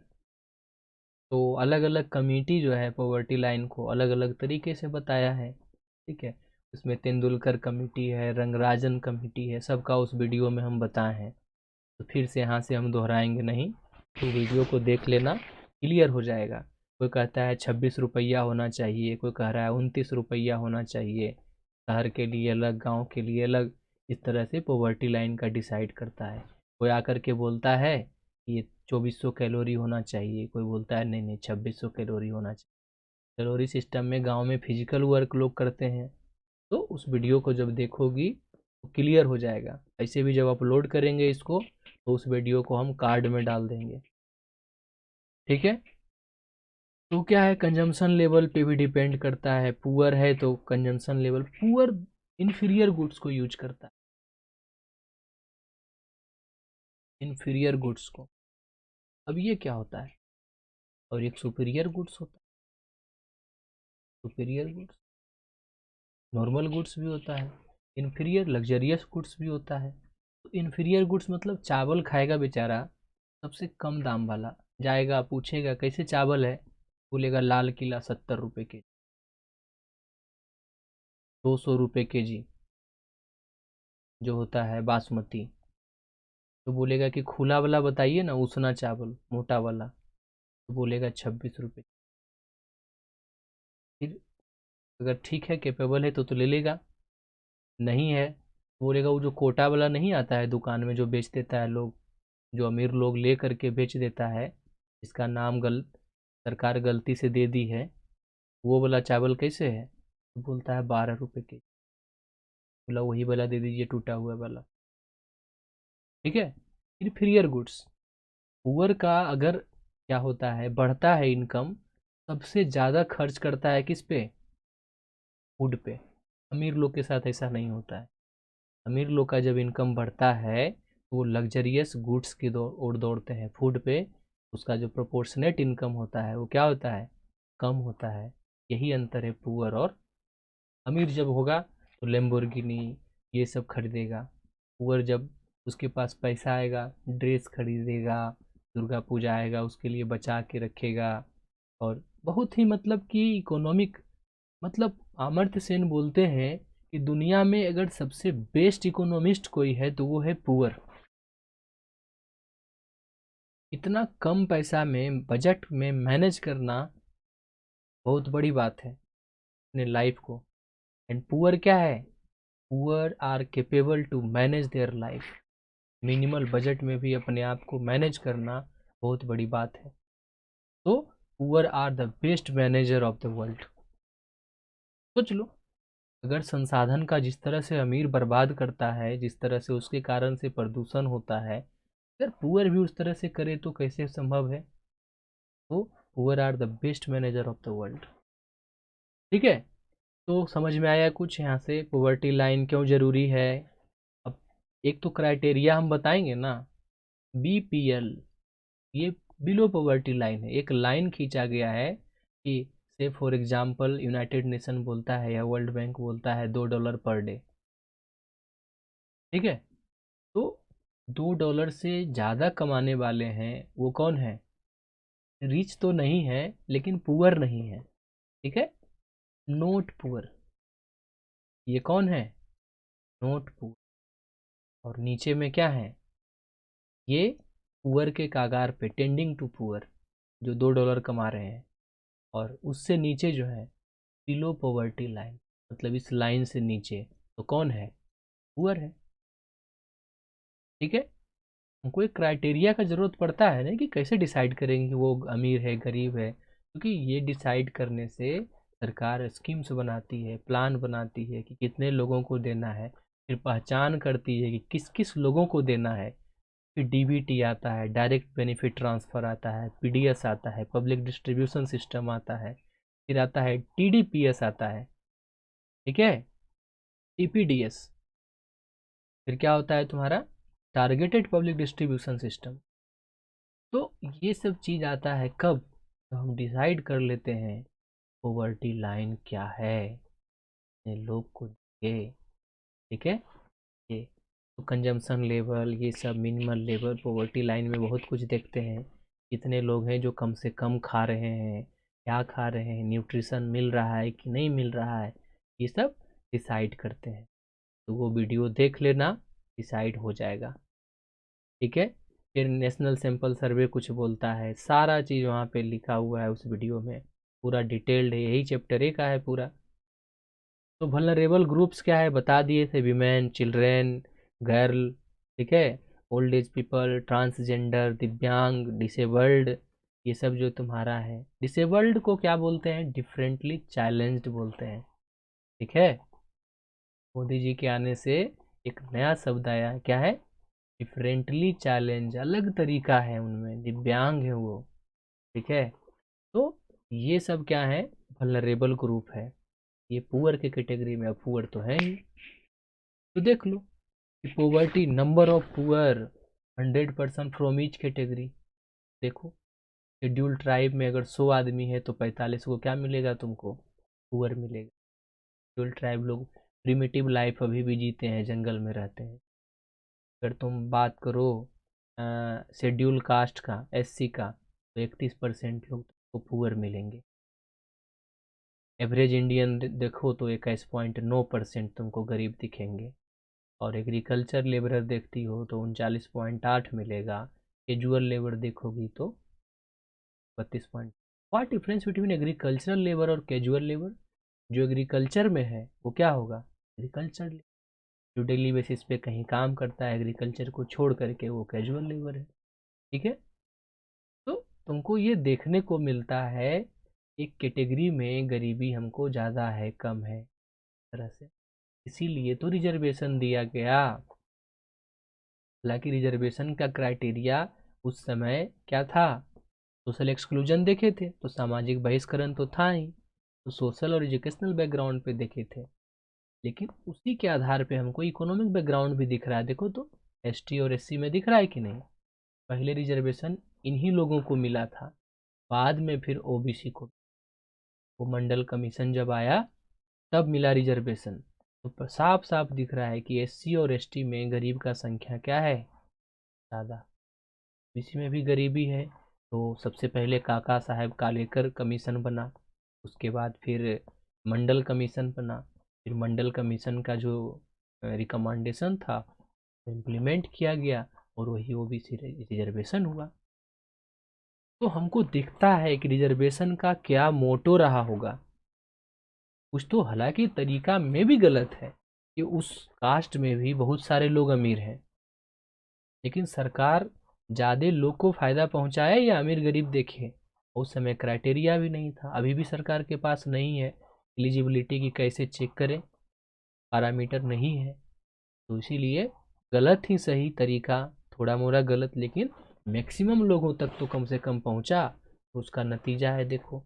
तो अलग अलग कमिटी जो है पॉवर्टी लाइन को अलग अलग तरीके से बताया है, ठीक है। उसमें तेंदुलकर कमेटी है, रंगराजन कमेटी है, सबका उस वीडियो में हम बताए हैं, तो फिर से यहाँ से हम दोहराएंगे नहीं, तो वीडियो को देख लेना, क्लियर हो जाएगा। कोई कहता है 26 रुपया होना चाहिए, कोई कह रहा है 29 रुपया होना चाहिए, शहर के लिए अलग, गांव के लिए अलग, इस तरह से पॉवर्टी लाइन का डिसाइड करता है। कोई आकर के बोलता है कि ये 2400 कैलोरी होना चाहिए, कोई बोलता है नहीं नहीं 2600 कैलोरी होना चाहिए। कैलोरी सिस्टम में गांव में फिजिकल वर्क लोग करते हैं, तो उस वीडियो को जब देखोगी तो क्लियर हो जाएगा। ऐसे भी जब अपलोड करेंगे इसको, तो उस वीडियो को हम कार्ड में डाल देंगे, ठीक है। तो क्या है, कंजम्पशन लेवल पे भी डिपेंड करता है। पुअर है तो consumption level, poor inferior goods को यूज करता है, इन्फीरियर गुड्स को। अब ये क्या होता है, और एक सुपीरियर गुड्स होता है। सुपीरियर गुड्स, नॉर्मल गुड्स भी होता है, इन्फीरियर लग्जरियस गुड्स भी होता है। तो इन्फीरियर गुड्स मतलब चावल खाएगा बेचारा, सबसे कम दाम वाला, जाएगा पूछेगा कैसे चावल है, बोलेगा लाल किला 70 रुपये के, 200 रुपये के जी जो होता है बासमती। तो बोलेगा कि खुला वाला बताइए ना, उसना चावल मोटा वाला, तो बोलेगा 26 रुपये। फिर अगर ठीक है, कैपेबल है तो ले लेगा, नहीं है तो बोलेगा वो जो कोटा वाला नहीं आता है दुकान में, जो बेच देता है लोग, जो अमीर लोग ले करके बेच देता है, इसका नाम सरकार गलती से दे दी है, वो वाला चावल कैसे है, तो बोलता है 12 रुपये के। बोला वही वाला दे दीजिए, टूटा हुआ वाला, ठीक है। इन्फीरियर गुड्स, पुअर का अगर क्या होता है, बढ़ता है इनकम, सबसे ज़्यादा खर्च करता है किस पे, फूड पे। अमीर लोग के साथ ऐसा नहीं होता है। अमीर लोग का जब इनकम बढ़ता है तो वो लग्जरियस गुड्स की ओर दौड़ते हैं, फूड पे उसका जो प्रोपोर्शनेट इनकम होता है वो क्या होता है, कम होता है। यही अंतर है पुअर और अमीर जब होगा तो लेम्बोर्गिनी ये सब खरीदेगा, पुअर जब उसके पास पैसा आएगा ड्रेस खरीदेगा, दुर्गा पूजा आएगा उसके लिए बचा के रखेगा, और बहुत ही मतलब कि इकोनॉमिक, मतलब अमर्त्य सेन बोलते हैं कि दुनिया में अगर सबसे बेस्ट इकोनॉमिस्ट कोई है तो वो है पुअर। इतना कम पैसा में बजट में मैनेज करना बहुत बड़ी बात है अपने लाइफ को। एंड पुअर क्या है, poor are capable to manage their life, minimal budget में भी अपने आप को मैनेज करना बहुत बड़ी बात है। तो poor are the best manager of the world. सोच लो, अगर संसाधन का जिस तरह से अमीर बर्बाद करता है, जिस तरह से उसके कारण से प्रदूषण होता है, अगर पुअर भी उस तरह से करे तो कैसे संभव है। तो poor are the best manager of the world, ठीक है। तो समझ में आया कुछ यहाँ से, पॉवर्टी लाइन क्यों जरूरी है। अब एक तो क्राइटेरिया हम बताएंगे ना, बीपीएल, ये बिलो पॉवर्टी लाइन है, एक लाइन खींचा गया है कि से फॉर एग्जांपल यूनाइटेड नेशन बोलता है या वर्ल्ड बैंक बोलता है $2 पर डे, ठीक है। तो $2 से ज़्यादा कमाने वाले हैं वो कौन है, रिच तो नहीं है लेकिन पुअर नहीं है, ठीक है, नोट पुअर, ये कौन है, नोट पुअर। और नीचे में क्या है, ये पुअर के कागार पे, टेंडिंग टू पुअर, जो $2 कमा रहे हैं। और उससे नीचे जो है बिलो पॉवर्टी लाइन, मतलब इस लाइन से नीचे, तो कौन है, पुअर है, ठीक है। हमको एक क्राइटेरिया का ज़रूरत पड़ता है ना, कि कैसे डिसाइड करेंगे कि वो अमीर है गरीब है, क्योंकि ये डिसाइड करने से सरकार स्कीम्स बनाती है, प्लान बनाती है कि कितने लोगों को देना है, फिर पहचान करती है कि किस किस लोगों को देना है। फिर डीबीटी आता है, डायरेक्ट बेनिफिट ट्रांसफ़र आता है, पीडीएस आता है, पब्लिक डिस्ट्रीब्यूशन सिस्टम आता है, फिर आता है TDPS आता है, ठीक है, TPDS, फिर क्या होता है तुम्हारा टारगेटेड पब्लिक डिस्ट्रीब्यूशन सिस्टम। तो ये सब चीज़ आता है कब, तो हम डिसाइड कर लेते हैं पॉवर्टी लाइन क्या है, लोग को ये, ठीक है, ये तो कंजम्पशन लेवल, ये सब मिनिमल लेवल, पॉवर्टी लाइन में बहुत कुछ देखते हैं, कितने लोग हैं जो कम से कम खा रहे हैं, क्या खा रहे हैं, न्यूट्रिशन मिल रहा है कि नहीं मिल रहा है, ये सब डिसाइड करते हैं। तो वो वीडियो देख लेना, डिसाइड हो जाएगा, ठीक है। फिर नेशनल सैंपल सर्वे कुछ बोलता है, सारा चीज़ वहाँ पे लिखा हुआ है उस वीडियो में, पूरा डिटेल्ड है, यही चैप्टर ए का है पूरा। तो वल्नरेबल ग्रुप्स क्या है बता दिए थे, वीमेन, चिल्ड्रेन, गर्ल, ठीक है, ओल्ड एज पीपल, ट्रांसजेंडर, दिव्यांग, डिसेबल्ड, ये सब जो तुम्हारा है। डिसेबल्ड को क्या बोलते हैं, डिफरेंटली चैलेंज्ड बोलते हैं, ठीक है। मोदी जी के आने से एक नया शब्द आया है, क्या है, डिफरेंटली चैलेंज, अलग तरीका है उनमें, दिव्यांग है वो, ठीक है। तो ये सब क्या है, वल्नरेबल ग्रुप है, ये पुअर के कैटेगरी में, अब पुअर तो है ही। तो देख लो कि poverty, number of poor 100% from each category. देखो शेड्यूल ट्राइब में अगर 100 आदमी है तो 45 को क्या मिलेगा तुमको, पुअर मिलेगा। शेड्यूल ट्राइब लोग प्रिमिटिव लाइफ अभी भी जीते हैं, जंगल में रहते हैं। अगर तुम बात करो शेड्यूल कास्ट का, SC का, तो 31% लोग तुमको पुअर मिलेंगे। एवरेज इंडियन देखो तो 21.9% तुमको गरीब दिखेंगे, और एग्रीकल्चर लेबरर देखती हो तो 39.8 मिलेगा, कैजुअल लेबर देखोगी तो 32 point. What difference between agricultural labour और कैजुअल लेबर, जो एग्रीकल्चर में है वो क्या होगा, एग्रीकल्चर, जो डेली बेसिस पे कहीं काम करता है एग्रीकल्चर को छोड़ करके, वो कैजुअल लेबर है, ठीक है। तो तुमको ये देखने को मिलता है एक कैटेगरी में गरीबी हमको ज़्यादा है कम है तरह से, इसीलिए तो रिजर्वेशन दिया गया। हालांकि रिजर्वेशन का क्राइटेरिया उस समय क्या था, सोशल एक्सक्लूजन देखे थे तो सामाजिक बहिष्करण तो था ही, तो सोशल और एजुकेशनल बैकग्राउंड पे देखे थे, लेकिन उसी के आधार पे हमको इकोनॉमिक बैकग्राउंड भी दिख रहा है। देखो तो ST और SC में दिख रहा है कि नहीं, पहले रिजर्वेशन इन्हीं लोगों को मिला था, बाद में फिर OBC को, वो मंडल कमीशन जब आया तब मिला रिजर्वेशन। तो साफ साफ दिख रहा है कि SC और ST में गरीब का संख्या क्या है, ज़्यादा। इसी में भी गरीबी है, तो सबसे पहले काका साहब कालेकर कमीशन बना, उसके बाद फिर मंडल कमीशन बना, फिर मंडल कमीशन का जो रिकमेंडेशन था इम्प्लीमेंट किया गया, और वही OBC रिजर्वेशन हुआ। तो हमको दिखता है कि रिजर्वेशन का क्या मोटो रहा होगा, कुछ तो हालांकि तरीका में भी गलत है कि उस कास्ट में भी बहुत सारे लोग अमीर हैं, लेकिन सरकार ज़्यादा लोग को फ़ायदा पहुंचाए या अमीर गरीब देखे, उस समय क्राइटेरिया भी नहीं था, अभी भी सरकार के पास नहीं है एलिजिबिलिटी की कैसे चेक करें, पैरामीटर नहीं है। तो इसीलिए गलत ही सही तरीका, थोड़ा मोड़ा गलत, लेकिन मैक्सिमम लोगों तक तो कम से कम पहुंचा, तो उसका नतीजा है देखो,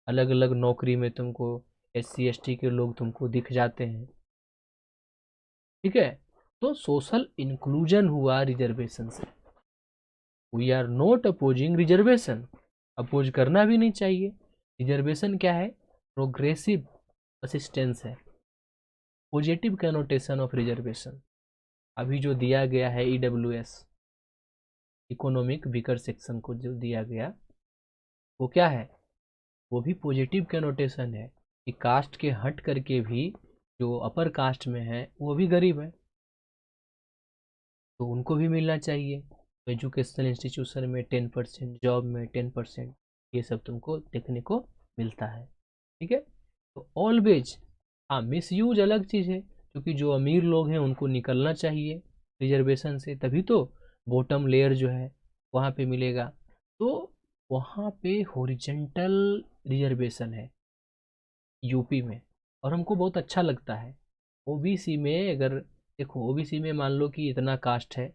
अलग अलग नौकरी में तुमको SC ST के लोग तुमको दिख जाते हैं, ठीक है। तो सोशल इंक्लूजन हुआ रिजर्वेशन से। We are not opposing reservation, oppose करना भी नहीं चाहिए। रिजर्वेशन क्या है, प्रोग्रेसिव असिस्टेंस है, पॉजिटिव कैनोटेशन ऑफ रिजर्वेशन। अभी जो दिया गया है EWS, इकोनॉमिक वीकर सेक्शन को जो दिया गया, वो क्या है, वो भी पॉजिटिव कैनोटेशन है कि कास्ट के हट करके भी जो अपर कास्ट में है वो भी गरीब है, तो उनको भी मिलना चाहिए। एजुकेशनल इंस्टीट्यूशन में 10%, जॉब में 10%, ये सब तुमको देखने को मिलता है, ठीक है। तो ऑलवेज, हाँ मिस यूज अलग चीज़ है, क्योंकि जो अमीर लोग हैं उनको निकलना चाहिए रिजर्वेशन से, तभी तो बॉटम लेयर जो है वहाँ पे मिलेगा। तो वहाँ पे हॉरिजेंटल रिजर्वेशन है यूपी में, और हमको बहुत अच्छा लगता है। OBC में अगर देखो, OBC में मान लो कि इतना कास्ट है,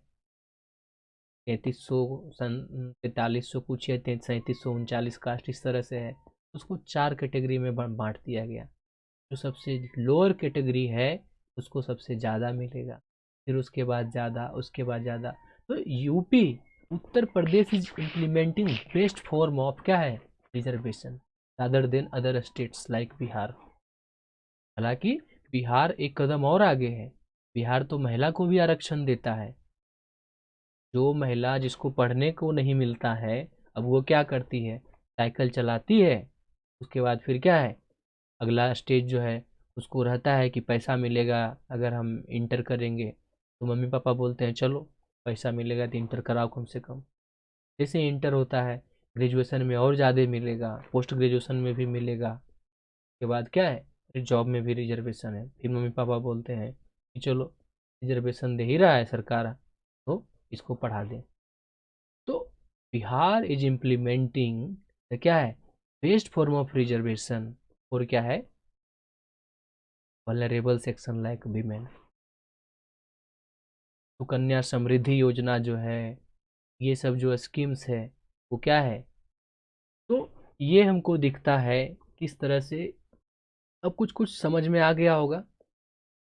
3300 4300 कुछ है, 3739 कास्ट इस तरह से है, उसको 4 कैटेगरी में बांट दिया गया। जो सबसे लोअर कैटेगरी है उसको सबसे ज़्यादा मिलेगा, फिर उसके बाद ज़्यादा, उसके बाद ज़्यादा। तो UP, Uttar Pradesh is implementing best form of क्या है, reservation, other than other states like Bihar. हालांकि बिहार एक कदम और आगे है, बिहार तो महिला को भी आरक्षण देता है। जो महिला जिसको पढ़ने को नहीं मिलता है, अब वो क्या करती है, साइकिल चलाती है, उसके बाद फिर क्या है, अगला स्टेज जो है उसको रहता है कि पैसा मिलेगा अगर हम इंटर करेंगे, तो मम्मी पापा बोलते हैं चलो पैसा मिलेगा तो इंटर कराओ कम से कम। जैसे इंटर होता है, ग्रेजुएशन में और ज़्यादा मिलेगा, पोस्ट ग्रेजुएशन में भी मिलेगा, उसके बाद क्या है, फिर जॉब में भी रिजर्वेशन है, फिर मम्मी पापा बोलते हैं कि चलो रिजर्वेशन दे ही रहा है सरकार तो इसको पढ़ा दें। तो बिहार इज इम्प्लीमेंटिंग क्या है, बेस्ट फॉर्म ऑफ रिजर्वेशन, और क्या है, vulnerable section like women. Sukanya Samriddhi Yojana जो है, ये सब जो स्कीम्स है वो क्या है, तो ये हमको दिखता है किस तरह से। अब कुछ कुछ समझ में आ गया होगा।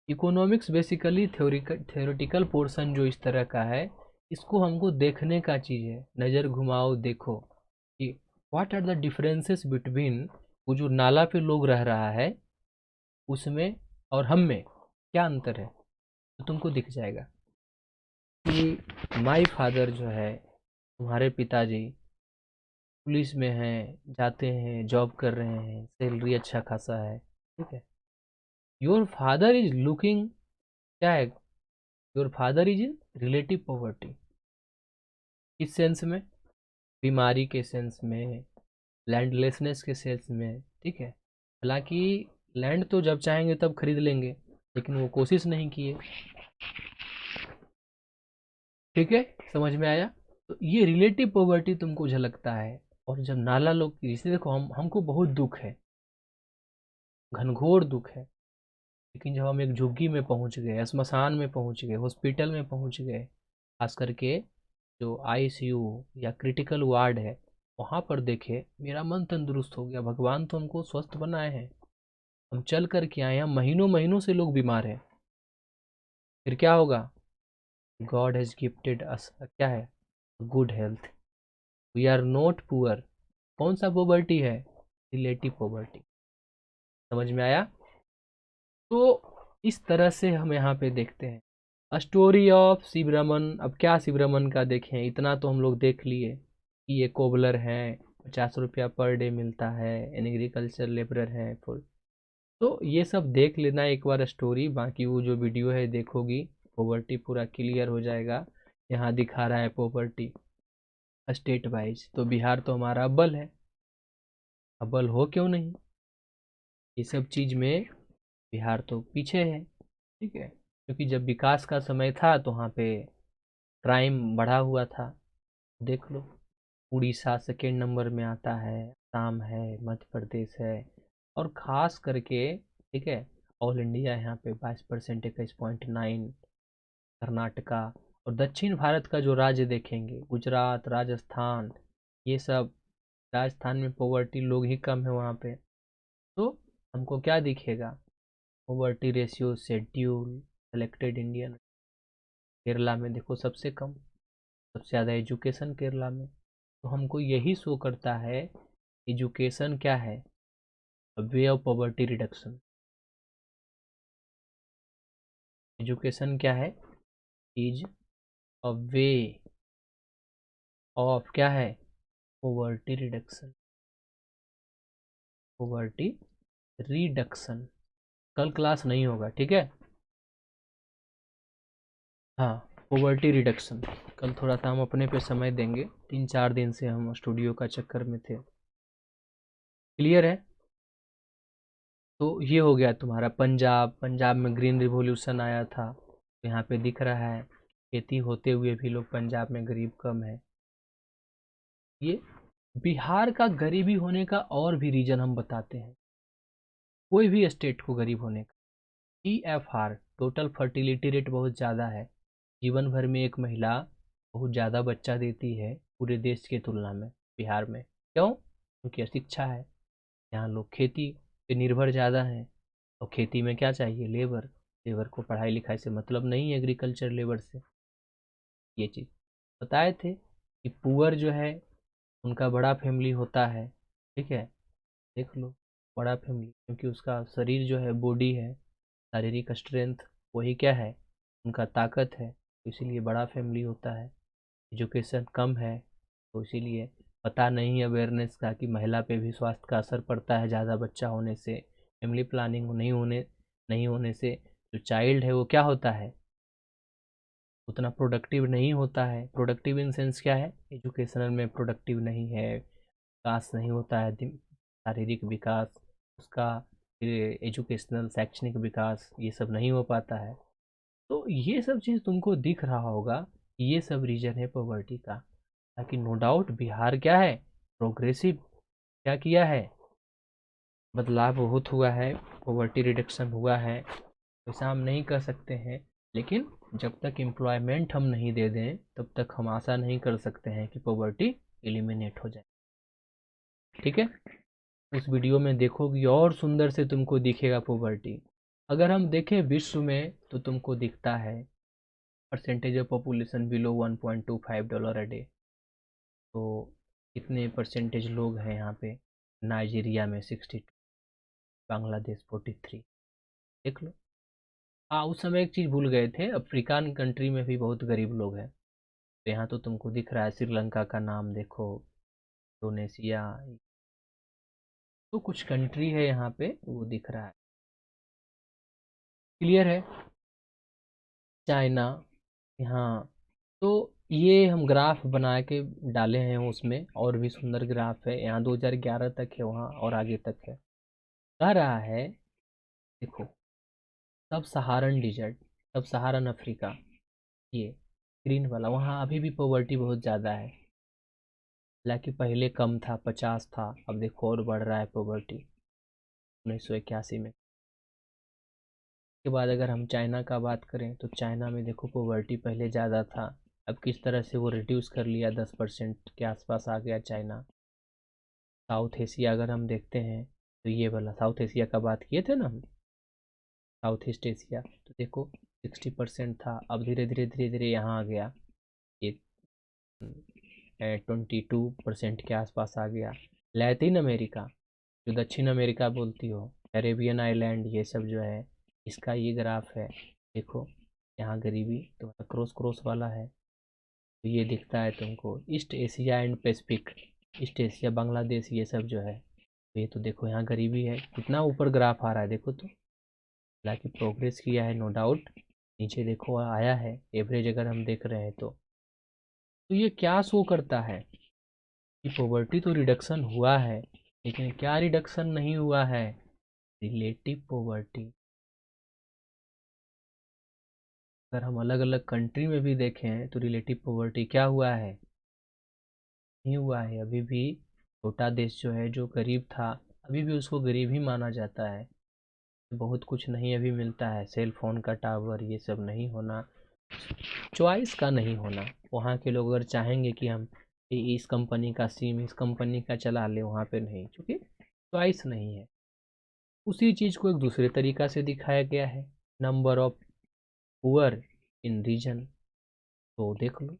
इकोनॉमिक्स बेसिकली थ्योरेटिकल पोर्शन जो इस तरह का है, इसको हमको देखने का चीज़ है, नज़र घुमाओ देखो कि what are the differences between, वो जो नाला पे लोग रह रहा है उसमें और हम में क्या अंतर है, तो तुमको दिख जाएगा कि माई फादर जो है, तुम्हारे पिताजी पुलिस में हैं, जाते हैं, जॉब कर रहे हैं, सैलरी अच्छा खासा है, ठीक है। योर फादर इज लुकिंग क्या है, your father is in relative poverty, किस सेंस में, बीमारी के सेंस में, लैंडलेसनेस के सेंस में, ठीक है। हालांकि लैंड तो जब चाहेंगे तब खरीद लेंगे, लेकिन वो कोशिश नहीं किए, ठीक है, समझ में आया। तो ये रिलेटिव पॉवर्टी तुमको झलकता है। और जब नाला लोग, इसे देखो, हमको बहुत दुख है, घनघोर दुख है, लेकिन जब हम एक झुग्गी में पहुंच गए, श्मशान में पहुंच गए, हॉस्पिटल में पहुंच गए, खास करके जो आईसीयू या क्रिटिकल वार्ड है, वहाँ पर देखे मेरा मन तंदुरुस्त हो गया। भगवान तो हमको स्वस्थ बनाए हैं, हम चल कर के आए हैं, महीनों महीनों से लोग बीमार हैं, फिर क्या होगा, गॉड हैज़ गिफ्टेड अस क्या है, good health, we are not poor. कौन सा पॉवर्टी है, रिलेटिव पॉवर्टी, समझ में आया। तो इस तरह से हम यहाँ पे देखते हैं स्टोरी ऑफ शिवरमन। अब क्या शिवरमन का देखें, इतना तो हम लोग देख लिए कि ये कोबलर हैं, 50 रुपया पर डे मिलता है, एग्रीकल्चर लेबरर हैं फुल। तो ये सब देख लेना एक बार स्टोरी, बाकी वो जो वीडियो है देखोगी, पॉवर्टी पूरा क्लियर हो जाएगा। यहाँ दिखा रहा है पॉवर्टी स्टेट वाइज, तो बिहार तो हमारा अव्वल है, अव्वल हो क्यों नहीं, ये सब चीज़ में बिहार तो पीछे है, ठीक है। क्योंकि जब विकास का समय था तो वहाँ पे क्राइम बढ़ा हुआ था, देख लो, उड़ीसा सेकेंड नंबर में आता है, असम है, मध्य प्रदेश है, और ख़ास करके, ठीक है, ऑल इंडिया यहाँ पे 22%, 21.9, कर्नाटका। और दक्षिण भारत का जो राज्य देखेंगे, गुजरात, राजस्थान, ये सब, राजस्थान में पॉवर्टी लोग ही कम है वहाँ पे, तो हमको क्या दिखेगा, poverty ratio schedule selected Indian. Kerala में देखो सबसे कम, सबसे ज़्यादा एजुकेशन केरला में, तो हमको यही शो करता है एजुकेशन क्या है, way of poverty reduction. Education क्या है, इज अ वे ऑफ क्या है, पॉवर्टी रिडक्शन, पॉवर्टी रिडक्शन। कल क्लास नहीं होगा, ठीक है, हाँ, पॉवर्टी रिडक्शन। कल थोड़ा सा हम अपने पे समय देंगे, 3-4 दिन से हम स्टूडियो का चक्कर में थे, क्लियर है। तो ये हो गया तुम्हारा पंजाब, पंजाब में ग्रीन रिवॉल्यूशन आया था, तो यहाँ पे दिख रहा है खेती होते हुए भी लोग पंजाब में गरीब कम है। ये बिहार का गरीबी होने का और भी रीजन हम बताते हैं, कोई भी स्टेट को गरीब होने का, TFR टोटल फर्टिलिटी रेट बहुत ज़्यादा है, जीवन भर में एक महिला बहुत ज़्यादा बच्चा देती है पूरे देश की तुलना में बिहार में, क्यों, क्योंकि शिक्षा है, यहाँ लोग खेती पे निर्भर ज़्यादा हैं, और खेती में क्या चाहिए, लेबर। लेबर को पढ़ाई लिखाई से मतलब नहीं है, एग्रीकल्चर लेबर से। ये चीज़ बताए थे कि पुअर जो है उनका बड़ा फैमिली होता है, ठीक है, देख लो, बड़ा फैमिली, क्योंकि उसका शरीर जो है, बॉडी है, शारीरिक स्ट्रेंथ, वही क्या है, उनका ताकत है, तो इसीलिए बड़ा फैमिली होता है। एजुकेशन कम है, तो इसीलिए पता नहीं है अवेयरनेस का कि महिला पे भी स्वास्थ्य का असर पड़ता है ज़्यादा बच्चा होने से। फैमिली प्लानिंग नहीं होने से जो चाइल्ड है वो क्या होता है, उतना प्रोडक्टिव नहीं होता है। प्रोडक्टिव इन सेंस क्या है, एजुकेशनल में प्रोडक्टिव नहीं है, विकास नहीं होता है, शारीरिक विकास उसका, फिर एजुकेशनल शैक्षणिक विकास, ये सब नहीं हो पाता है। तो ये सब चीज़ तुमको दिख रहा होगा, ये सब रीजन है पॉवर्टी का। ताकि नो डाउट बिहार क्या है, प्रोग्रेसिव क्या किया है, बदलाव बहुत हुआ है, पॉवर्टी रिडक्शन हुआ है, ऐसा हम नहीं कर सकते हैं। लेकिन जब तक एम्प्लॉयमेंट हम नहीं दे दें तब तक हम आशा नहीं कर सकते हैं कि पॉवर्टी एलिमिनेट हो जाए। ठीक है, उस वीडियो में देखोगी और सुंदर से तुमको दिखेगा पॉवर्टी। अगर हम देखें विश्व में तो तुमको दिखता है percentage of population below $1.25 a day. तो कितने परसेंटेज लोग हैं यहाँ पे, नाइजीरिया में 62, बांग्लादेश 43, देख लो। हाँ, उस समय एक चीज़ भूल गए थे, अफ्रीकान कंट्री में भी बहुत गरीब लोग हैं। तो यहाँ तो तुमको दिख रहा है, श्रीलंका का नाम देखो, इंडोनेशिया, तो कुछ कंट्री है यहाँ पे वो दिख रहा है, क्लियर है। चाइना, यहाँ, तो ये हम ग्राफ बना के डाले हैं उसमें, और भी सुंदर ग्राफ है, यहाँ 2011 तक है, वहाँ और आगे तक है। कह रहा है, देखो, सब सहारन डिजर्ट, सब सहारन अफ्रीका, ये ग्रीन वाला, वहाँ अभी भी पॉवर्टी बहुत ज़्यादा है। हालांकि पहले कम था, 50 था, अब देखो और बढ़ रहा है पॉवर्टी 1981 में। के बाद अगर हम चाइना का बात करें तो चाइना में देखो पॉवर्टी पहले ज़्यादा था, अब किस तरह से वो रिड्यूस कर लिया, 10% के आसपास आ गया चाइना। साउथ एशिया अगर हम देखते हैं तो ये वाला साउथ एशिया का बात किए थे ना हम, साउथ ईस्ट एशिया, तो देखो 60% था, अब धीरे धीरे धीरे धीरे यहाँ आ गया, ये 22% के आसपास आ गया। लैटिन अमेरिका, जो दक्षिण अमेरिका बोलती हो, कैरेबियन आइलैंड, ये सब जो है, इसका ये ग्राफ है, देखो, यहाँ गरीबी तो क्रॉस क्रॉस वाला है, तो ये दिखता है तुमको east Asia and Pacific, east Asia, Bangladesh, ये सब जो है, तो ये तो देखो यहाँ गरीबी है, कितना ऊपर ग्राफ आ रहा है, देखो तो। हालांकि प्रोग्रेस किया है नो डाउट, नीचे देखो आया है, एवरेज अगर हम देख रहे हैं तो ये क्या शो करता है कि पॉवर्टी तो रिडक्शन हुआ है, लेकिन क्या रिडक्शन नहीं हुआ है, रिलेटिव पॉवर्टी। अगर हम अलग अलग कंट्री में भी देखें तो रिलेटिव पॉवर्टी क्या हुआ है, नहीं हुआ है। अभी भी छोटा देश जो है, जो गरीब था, अभी भी उसको गरीब ही माना जाता है। बहुत कुछ नहीं अभी मिलता है, सेल फोन का टावर, ये सब नहीं होना, चॉइस का नहीं होना। वहाँ के लोग अगर चाहेंगे कि हम इस कंपनी का सिम इस कंपनी का चला ले, वहाँ पे नहीं, क्योंकि चॉइस नहीं है। उसी चीज़ को एक दूसरे तरीका से दिखाया गया है, number of poor in region, तो देख लो,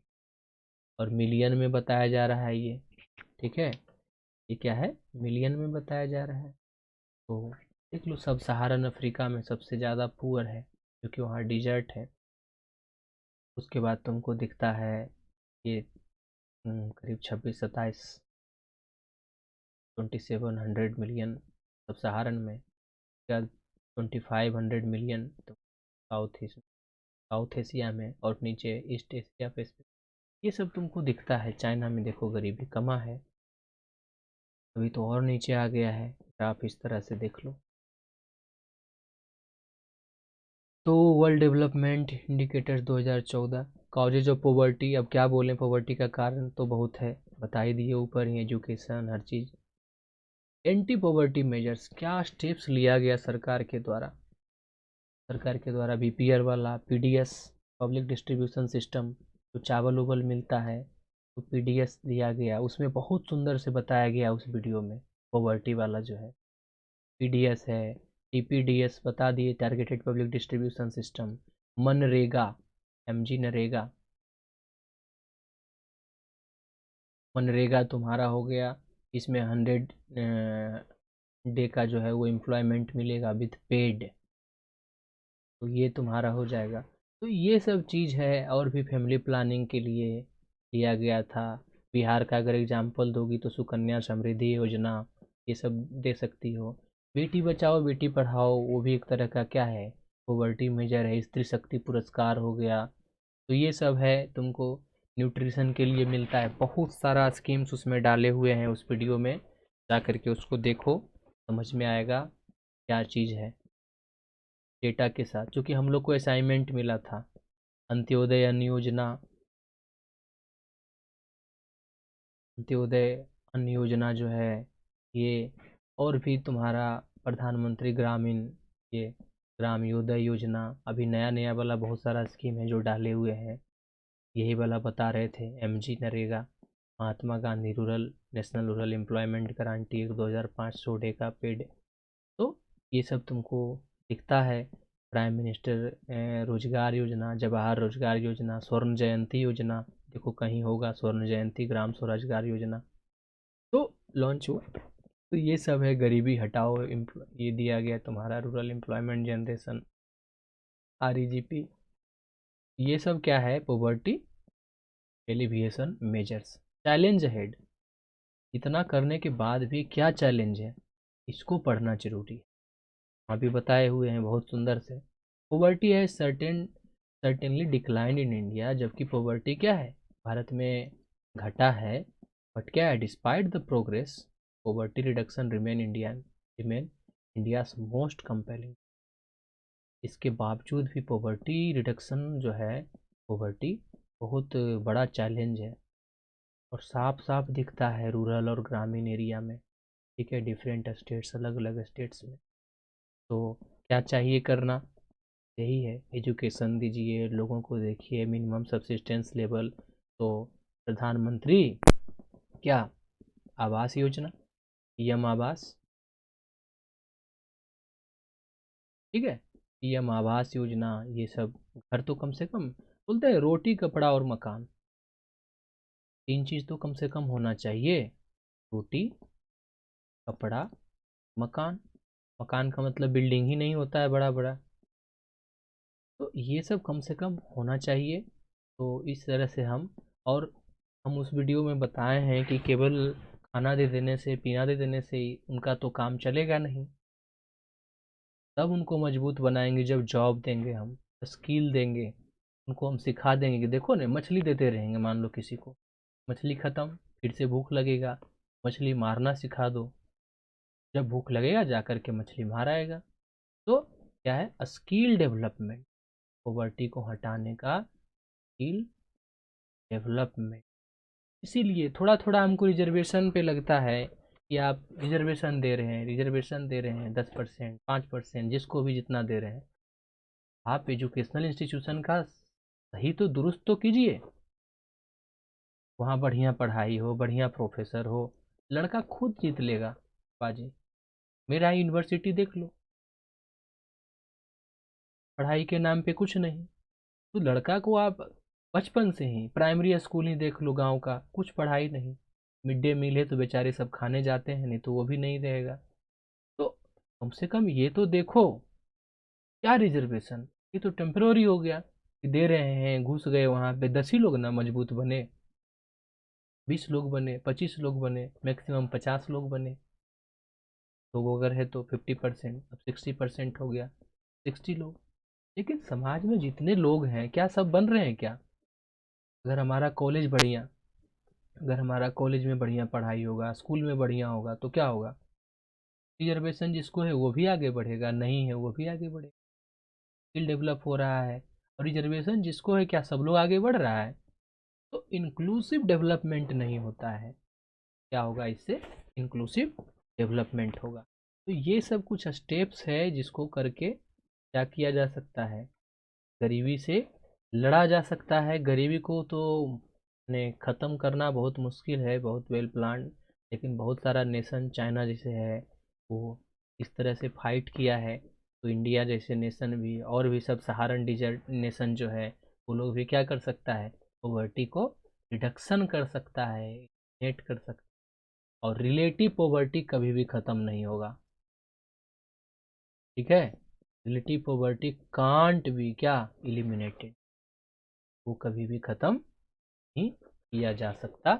और मिलियन में बताया जा रहा है ये, ठीक है, ये क्या है, मिलियन में बताया जा रहा है। तो देख लो, सब सहारन अफ्रीका में सबसे ज़्यादा पुअर है, क्योंकि वहाँ डिजर्ट है। उसके बाद तुमको दिखता है ये करीब 26-27, 2700 मिलियन सब सहारन में, क्या 2500 मिलियन तो साउथ एशिया में, और नीचे ईस्ट एशिया पे, ये सब तुमको दिखता है। चाइना में देखो गरीबी कमा है, अभी तो और नीचे आ गया है, ग्राफ इस तरह से देख लो। तो world development indicators 2014, causes of poverty, अब क्या बोलें, पॉवर्टी का कारण तो बहुत है, बता ही दिए ऊपर ही, एजुकेशन, हर चीज़। एंटी पॉवर्टी मेजर्स, क्या स्टेप्स लिया गया सरकार के द्वारा, बीपीआर वाला, पीडीएस, पब्लिक डिस्ट्रीब्यूशन सिस्टम, जो चावल उवल मिलता है तो पीडीएस दिया गया, उसमें बहुत सुंदर से बताया गया उस वीडियो में, पॉवर्टी वाला जो है। पीडीएस है, टीपीडीएस बता दिए, targeted public distribution system, MNREGA, MG NREGA, MNREGA तुम्हारा हो गया, इसमें 100 डे का जो है वो एम्प्लॉयमेंट मिलेगा विथ पेड, तो ये तुम्हारा हो जाएगा। तो ये सब चीज़ है, और भी फैमिली प्लानिंग के लिए लिया गया था। बिहार का अगर एग्जाम्पल दोगी तो सुकन्या समृद्धि योजना, ये सब दे सकती हो। बेटी बचाओ बेटी पढ़ाओ, वो भी एक तरह का क्या है, पॉवर्टी मेजर है। स्त्री शक्ति पुरस्कार हो गया, तो ये सब है, तुमको न्यूट्रिशन के लिए मिलता है। बहुत सारा स्कीम्स उसमें डाले हुए हैं, उस वीडियो में जा करके उसको देखो, समझ में आएगा क्या चीज़ है डेटा के साथ, जो कि हम लोग को असाइनमेंट मिला था। अंत्योदय अन्न योजना, अंत्योदय अन्न योजना जो है ये, और भी तुम्हारा प्रधानमंत्री ग्रामीण, ये ग्रामोदय योजना, अभी नया नया वाला बहुत सारा स्कीम है जो डाले हुए हैं। यही वाला बता रहे थे, MG NREGA, Mahatma Gandhi rural national rural employment guarantee, एक 2500 डे का पेड। तो ये सब तुमको दिखता है। प्राइम मिनिस्टर रोजगार योजना, जवाहर रोजगार योजना, स्वर्ण जयंती योजना, देखो कहीं होगा स्वर्ण जयंती ग्राम स्वरोजगार योजना, तो लॉन्च हुआ। तो ये सब है, गरीबी हटाओ, ये दिया गया तुम्हारा रूरल एम्प्लॉयमेंट जनरेशन, आरईजीपी, ये सब क्या है, poverty alleviation measures. Challenge head, इतना करने के बाद भी क्या चैलेंज है, इसको पढ़ना जरूरी है। वहाँ भी बताए हुए हैं बहुत सुंदर से। पॉवर्टी है सर्टेनली डिक्लाइन इन इंडिया, जबकि पॉवर्टी क्या है, भारत में घटा है। बट क्या है, despite the progress, poverty reduction remain India's most compelling. इसके बावजूद भी पॉवर्टी रिडक्शन जो है, पॉवर्टी बहुत बड़ा चैलेंज है, और साफ साफ दिखता है रूरल और ग्रामीण एरिया में। ठीक है, डिफरेंट स्टेट्स, अलग अलग स्टेट्स में। तो क्या चाहिए करना, यही है, एजुकेशन दीजिए लोगों को, देखिए मिनिमम सब्सिस्टेंस लेवल। तो प्रधानमंत्री क्या आवास योजना, पीएम आवास, ठीक है, पीएम आवास योजना, ये सब घर तो कम से कम, बोलते हैं रोटी कपड़ा और मकान, तीन चीज़ तो कम से कम होना चाहिए, रोटी कपड़ा मकान। मकान का मतलब बिल्डिंग ही नहीं होता है बड़ा बड़ा, तो ये सब कम से कम होना चाहिए। तो इस तरह से और हम उस वीडियो में बताए हैं कि केवल खाना दे देने से, पीना दे देने से ही उनका तो काम चलेगा नहीं। तब उनको मजबूत बनाएंगे जब जॉब देंगे, हम स्किल देंगे, उनको हम सिखा देंगे कि देखो ना, मछली देते रहेंगे, मान लो किसी को मछली ख़त्म, फिर से भूख लगेगा, मछली मारना सिखा दो, जब भूख लगेगा जा कर के मछली मार आएगा। तो क्या है, स्किल डेवलपमेंट, पॉवर्टी को हटाने का स्किल डेवलपमेंट। इसीलिए थोड़ा थोड़ा हमको रिजर्वेशन पे लगता है कि आप रिजर्वेशन दे रहे हैं, रिजर्वेशन दे रहे हैं 10%, 5%, जिसको भी जितना दे रहे हैं, आप एजुकेशनल इंस्टीट्यूशन का सही तो दुरुस्त तो कीजिए, वहाँ बढ़िया पढ़ाई हो, बढ़िया प्रोफेसर हो, लड़का खुद जीत लेगा बाजी। मेरा यूनिवर्सिटी देख लो, पढ़ाई के नाम पे कुछ नहीं। तो लड़का को आप बचपन से ही प्राइमरी स्कूल ही देख लो, गांव का कुछ पढ़ाई नहीं, मिड डे मील है तो बेचारे सब खाने जाते हैं, नहीं तो वो भी नहीं रहेगा। तो कम से कम ये तो देखो, क्या रिजर्वेशन, ये तो टेम्प्रोरी हो गया कि दे रहे हैं, घुस गए वहाँ पे, 10 ही लोग ना मजबूत बने, 20 लोग बने, 25 लोग बने, मैक्सिमम 50 लोग बने, तो वो अगर है तो 50%, अब 60% हो गया, 60 लोग। लेकिन समाज में जितने लोग हैं, क्या सब बन रहे हैं क्या? अगर हमारा कॉलेज बढ़िया, अगर हमारा कॉलेज में बढ़िया पढ़ाई होगा, स्कूल में बढ़िया होगा, तो क्या होगा, रिजर्वेशन जिसको है वो भी आगे बढ़ेगा, नहीं है वो भी आगे बढ़ेगा, स्किल डेवलप हो रहा है। और रिजर्वेशन जिसको है, क्या सब लोग आगे बढ़ रहा है? तो इंक्लूसिव डेवलपमेंट नहीं होता है। क्या होगा इससे, इंक्लूसिव डेवलपमेंट होगा। तो ये सब कुछ स्टेप्स है जिसको करके क्या किया जा सकता है, गरीबी से लड़ा जा सकता है। गरीबी को तो ने ख़त्म करना बहुत मुश्किल है, बहुत वेल प्लान, लेकिन बहुत सारा नेशन, चाइना जैसे है, वो इस तरह से फाइट किया है, तो इंडिया जैसे नेशन भी और भी सब सहारन डिजर्ट नेशन जो है वो लोग भी क्या कर सकता है, पॉवर्टी को रिडक्शन कर सकता है, नेट कर सकता है। और रिलेटिव पॉवर्टी कभी भी ख़त्म नहीं होगा, ठीक है। रिलेटिव पॉवर्टी कांट भी क्या इलिमिनेटेड, वो कभी भी ख़त्म नहीं किया जा सकता